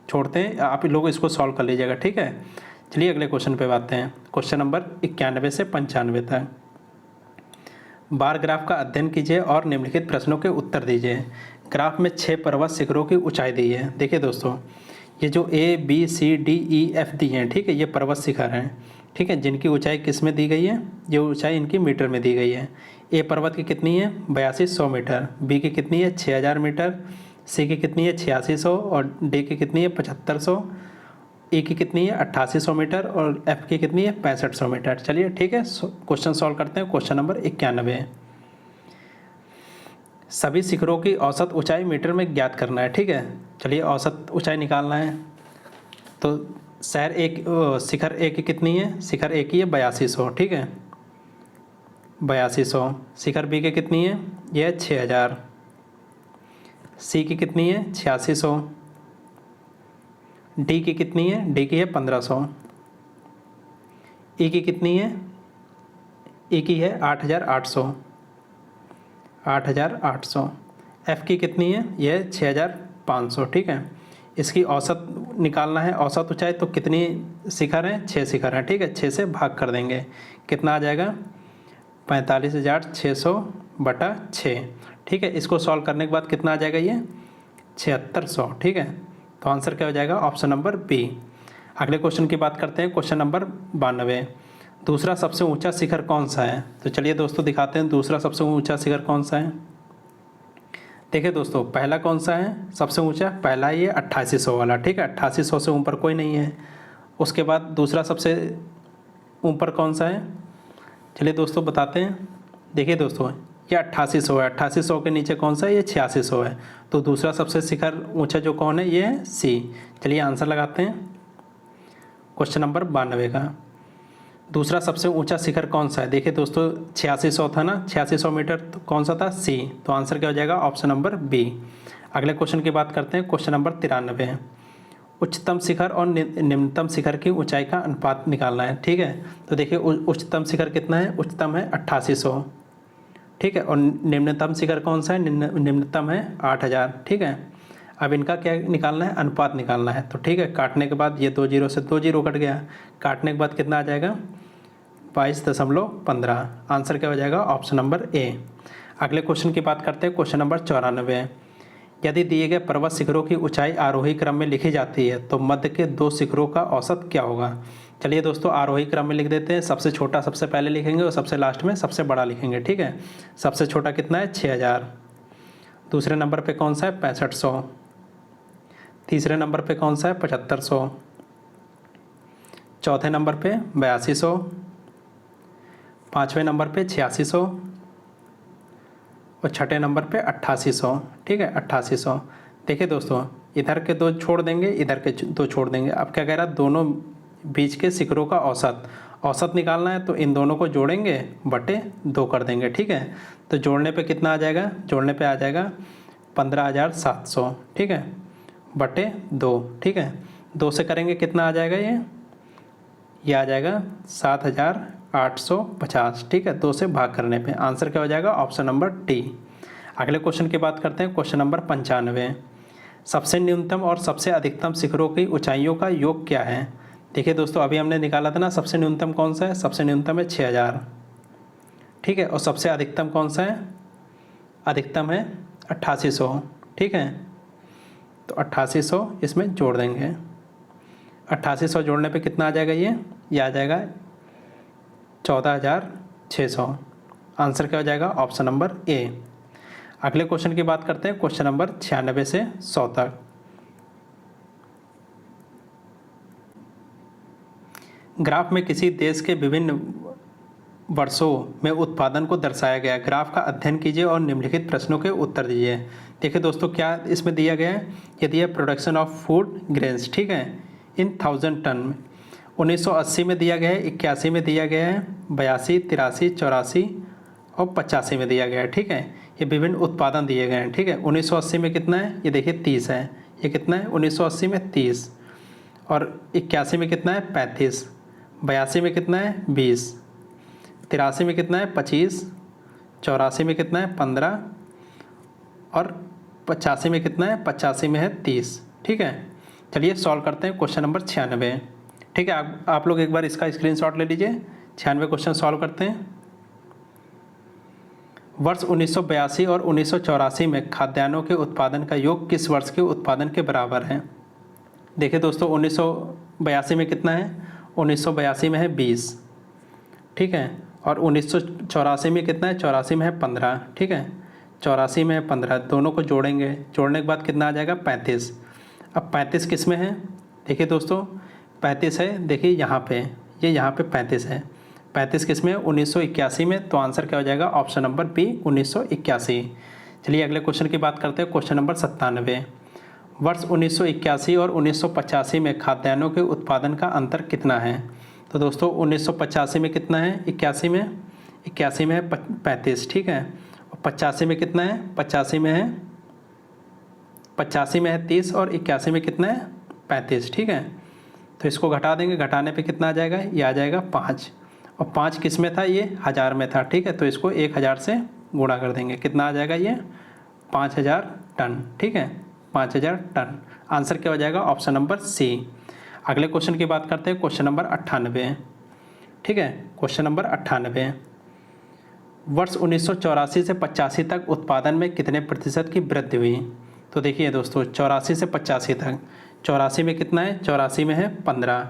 छोड़ते हैं, आप लोग इसको सॉल्व कर लीजिएगा, ठीक है। चलिए अगले क्वेश्चन पे आते हैं। क्वेश्चन नंबर 91 से 95 तक। बार ग्राफ का अध्ययन कीजिए और निम्नलिखित प्रश्नों के उत्तर दीजिए। ग्राफ में 6 पर्वत शिखरों की ऊंचाई दी है। देखिए दोस्तों, ये जो ABCDEF दी हैं, ठीक है, ये पर्वत शिखर हैं, ठीक है, जिनकी ऊंचाई किस में दी गई है, ये ऊंचाई इनकी मीटर में दी गई है। ए पर्वत की कितनी है 8200 मीटर, बी की कितनी है 6000 मीटर, सी की कितनी है 8600 और डी की कितनी है 7500, ई की कितनी है 8800 मीटर और एफ की कितनी है 6500 मीटर। चलिए ठीक है, क्वेश्चन सॉल्व करते हैं। क्वेश्चन नंबर 91, सभी शिखरों की औसत ऊंचाई मीटर में ज्ञात करना है, ठीक है। चलिए औसत ऊंचाई निकालना है। तो शिखर ए की कितनी है, शिखर ए की है 8200, ठीक है, 8200। शिखर बी की कितनी है, यह है 6000। सी की कितनी है 8600। डी की कितनी है, डी की है 1500। ई की कितनी है, ई की है 8800, 8800। एफ की कितनी है, यह है 6500, ठीक है। इसकी औसत निकालना है, औसत ऊंचाई। तो कितनी शिखर हैं, 6 शिखर हैं, ठीक है, 6 से भाग कर देंगे, कितना आ जाएगा 45,600 बटा 6, ठीक है। इसको सॉल्व करने के बाद कितना आ जाएगा, ये 7600, ठीक है। तो आंसर क्या हो जाएगा, ऑप्शन नंबर बी। अगले क्वेश्चन की बात करते हैं। क्वेश्चन नंबर 92, दूसरा सबसे ऊंचा शिखर कौन सा है। तो चलिए दोस्तों दिखाते हैं दूसरा सबसे ऊंचा शिखर कौन सा है। देखिए दोस्तों, पहला कौन सा है सबसे ऊंचा, पहला ये 8800 वाला, ठीक है, 8800 से ऊपर कोई नहीं है। उसके बाद दूसरा सबसे ऊपर कौन सा है, चलिए दोस्तों बताते हैं। देखिए दोस्तों, ये 8800 है, 8800 के नीचे कौन सा है, ये 8600 है। तो दूसरा सबसे शिखर ऊंचा जो कौन है, ये है सी। चलिए आंसर लगाते हैं। क्वेश्चन नंबर 92 का दूसरा सबसे ऊंचा शिखर कौन सा है। देखिए दोस्तों, 8600 था ना, 8600 मीटर, तो कौन सा था, सी। तो आंसर क्या हो जाएगा, ऑप्शन नंबर बी। अगले क्वेश्चन की बात करते हैं। क्वेश्चन नंबर 93, उच्चतम शिखर और निम्नतम शिखर की ऊंचाई का अनुपात निकालना है, ठीक है। तो देखिए उच्चतम शिखर कितना है, उच्चतम है 8800, ठीक है, और निम्नतम शिखर कौन सा है, निम्नतम है 8000, ठीक है। अब इनका क्या निकालना है, अनुपात निकालना है। तो ठीक है, काटने के बाद ये 2 जीरो से 2 जीरो कट गया, काटने के बाद कितना आ जाएगा 22.15। आंसर क्या हो जाएगा, ऑप्शन नंबर ए। अगले क्वेश्चन की बात करते हैं। क्वेश्चन नंबर 94, यदि दिए गए पर्वत शिखरों की ऊंचाई आरोही क्रम में लिखी जाती है तो मध्य के 2 शिखरों का औसत क्या होगा। चलिए दोस्तों, आरोही क्रम में लिख देते हैं। सबसे छोटा सबसे पहले लिखेंगे और सबसे लास्ट में सबसे बड़ा लिखेंगे, ठीक है। सबसे छोटा कितना है 6000, दूसरे नंबर पे कौन सा है 6500, तीसरे नंबर पे कौन सा है 7500, चौथे नंबर पे 8200, पाँचवें नंबर पे 8600 और छठे नंबर पे 8800, ठीक है, 8800। देखिए दोस्तों, इधर के 2 छोड़ देंगे, इधर के 2 छोड़ देंगे। अब क्या कह रहा है, दोनों बीच के शिखरों का औसत निकालना है। तो इन दोनों को जोड़ेंगे बटे 2 कर देंगे, ठीक है। तो जोड़ने पे कितना आ जाएगा, जोड़ने पे आ जाएगा 15700, ठीक है, बटे 2, ठीक है। 2 से करेंगे कितना आ जाएगा, ये आ जाएगा 7850, ठीक है, 2 से भाग करने पे। आंसर क्या हो जाएगा, ऑप्शन नंबर डी। अगले क्वेश्चन की बात करते हैं। क्वेश्चन नंबर 95, सबसे न्यूनतम और सबसे अधिकतम शिखरों की ऊंचाइयों का योग क्या है। देखिए दोस्तों, अभी हमने निकाला था ना, सबसे न्यूनतम कौन सा है, सबसे न्यूनतम है 6000, ठीक है, और सबसे अधिकतम कौन सा है, अधिकतम है 8800, ठीक है। तो 8800 इसमें जोड़ देंगे, 8800 जोड़ने पे कितना आ जाएगा, ये आ जाएगा 14600। आंसर क्या हो जाएगा, ऑप्शन नंबर ए। अगले क्वेश्चन की बात करते हैं। क्वेश्चन नंबर 96 से 100 तक। ग्राफ में किसी देश के विभिन्न वर्षों में उत्पादन को दर्शाया गया। ग्राफ का अध्ययन कीजिए और निम्नलिखित प्रश्नों के उत्तर दीजिए। देखिए दोस्तों, क्या इसमें दिया गया है, ये दिया प्रोडक्शन ऑफ फूड ग्रेन्स, ठीक है, इन 1000 टन। 1980 में दिया गया है, 81 में दिया गया है, 82, 83, 84 और 85 में दिया गया है, ठीक है। ये विभिन्न उत्पादन दिए गए हैं, ठीक है। 1980 में कितना है, ये देखिए 30 है, ये कितना है 1980 में 30, और 81 में कितना है 35, 82 में कितना है 20, 83 में कितना है 25, 84 में कितना है 15 और 85 में कितना है, 85 में है 30, ठीक है, चलिए सॉल्व करते हैं क्वेश्चन नंबर 96। ठीक है, आप लोग एक बार इसका स्क्रीनशॉट ले लीजिए। 96 क्वेश्चन सॉल्व करते हैं। वर्ष 1982 और 1984 में खाद्यान्नों के उत्पादन का योग किस वर्ष के उत्पादन के बराबर है? देखिए दोस्तों, 1982 में कितना है? 1982 में है 20, ठीक है, और 1984 में कितना है? 84 में है 15, ठीक है, 84 में है 15, दोनों को जोड़ेंगे, जोड़ने के बाद कितना आ जाएगा? 35। अब 35 किस में है? देखिए दोस्तों, 35 है, देखिए यहाँ पे, ये यहाँ पे 35 है। 35 किस में? 1981 में। तो आंसर क्या हो जाएगा? Option number B, 1981। चलिए अगले क्वेश्चन की बात करते हैं। Question number 97। वर्ष 1981 और 1985 में खाद्यान्नों के उत्पादन का अंतर कितना है? तो दोस्तों 1985 में कितना है? 81 में है 35, ठीक है, और 85 में कितना है? 85 में है 30, और 81 में कितना है? 35, ठीक है। तो इसको घटा देंगे, घटाने पे कितना आ जाएगा? ये आ जाएगा 5, और 5 किस में था? ये 1000 में था, ठीक है, तो इसको 1000 से गुणा कर देंगे, कितना आ जाएगा? ये 5000 टन, ठीक है, 5000 टन। आंसर क्या हो जाएगा? Option number C. अगले क्वेश्चन की बात करते हैं। क्वेश्चन नंबर 98, ठीक है, क्वेश्चन नंबर 98। वर्ष 1984 से 85 तक उत्पादन में कितने प्रतिशत की वृद्धि हुई? तो देखिए दोस्तों, 84 से 85 तक, 84 में कितना है? 84 में है 15,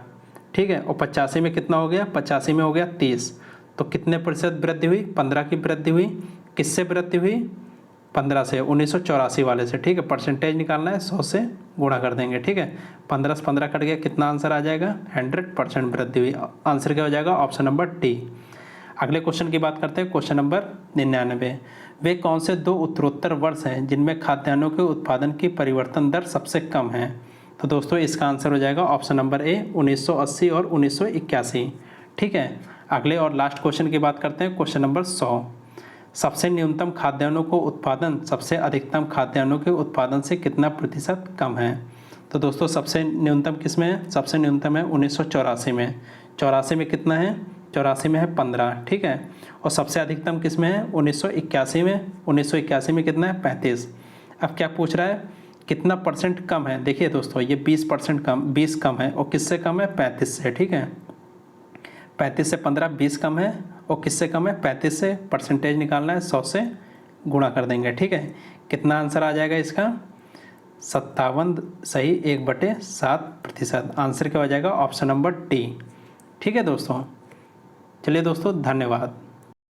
ठीक है, और 85 में कितना हो गया? 85 में हो गया 30। तो कितने प्रतिशत वृद्धि हुई? 15 की वृद्धि हुई। किससे वृद्धि हुई? 15 से, 1984 वाले से, ठीक है। परसेंटेज निकालना है, 100 से गुणा कर देंगे, ठीक है। 15 से 15 कट गया, कितना आंसर आ जाएगा? 100% वृद्धि हुई। आंसर क्या हो जाएगा? Option number D. अगले क्वेश्चन की बात करते हैं। Question number 99। वे कौन से 2 उत्तरोत्तर वर्ष हैं जिनमें खाद्यान्नों के उत्पादन की परिवर्तन दर सबसे कम है? तो दोस्तों इसका आंसर हो जाएगा ऑप्शन नंबर ए, 1980 और 1981, ठीक है। अगले और लास्ट क्वेश्चन की बात करते हैं। Question number 100। सबसे न्यूनतम खाद्यान्नों को उत्पादन सबसे अधिकतम खाद्यान्नों के उत्पादन से कितना प्रतिशत कम है? तो दोस्तों सबसे न्यूनतम किस में है? सबसे न्यूनतम है 1984 में। 84 में कितना है? 84 में है 15, ठीक है, और सबसे अधिकतम किस में है? 1981 में। 1981 में कितना है? 35। अब क्या पूछ रहा है? कितना परसेंट कम है? देखिए दोस्तों, ये 20% कम, 20 कम है, और किससे कम है? 35 से, ठीक है। 35 से 15, 20 कम है, और किससे कम है? 35 से। परसेंटेज निकालना है, 100 से गुणा कर देंगे, ठीक है। कितना आंसर आ जाएगा इसका? 57 सही 1/7%। आंसर क्या हो जाएगा? ऑप्शन नंबर डी, ठीक है दोस्तों। चलिए दोस्तों, धन्यवाद।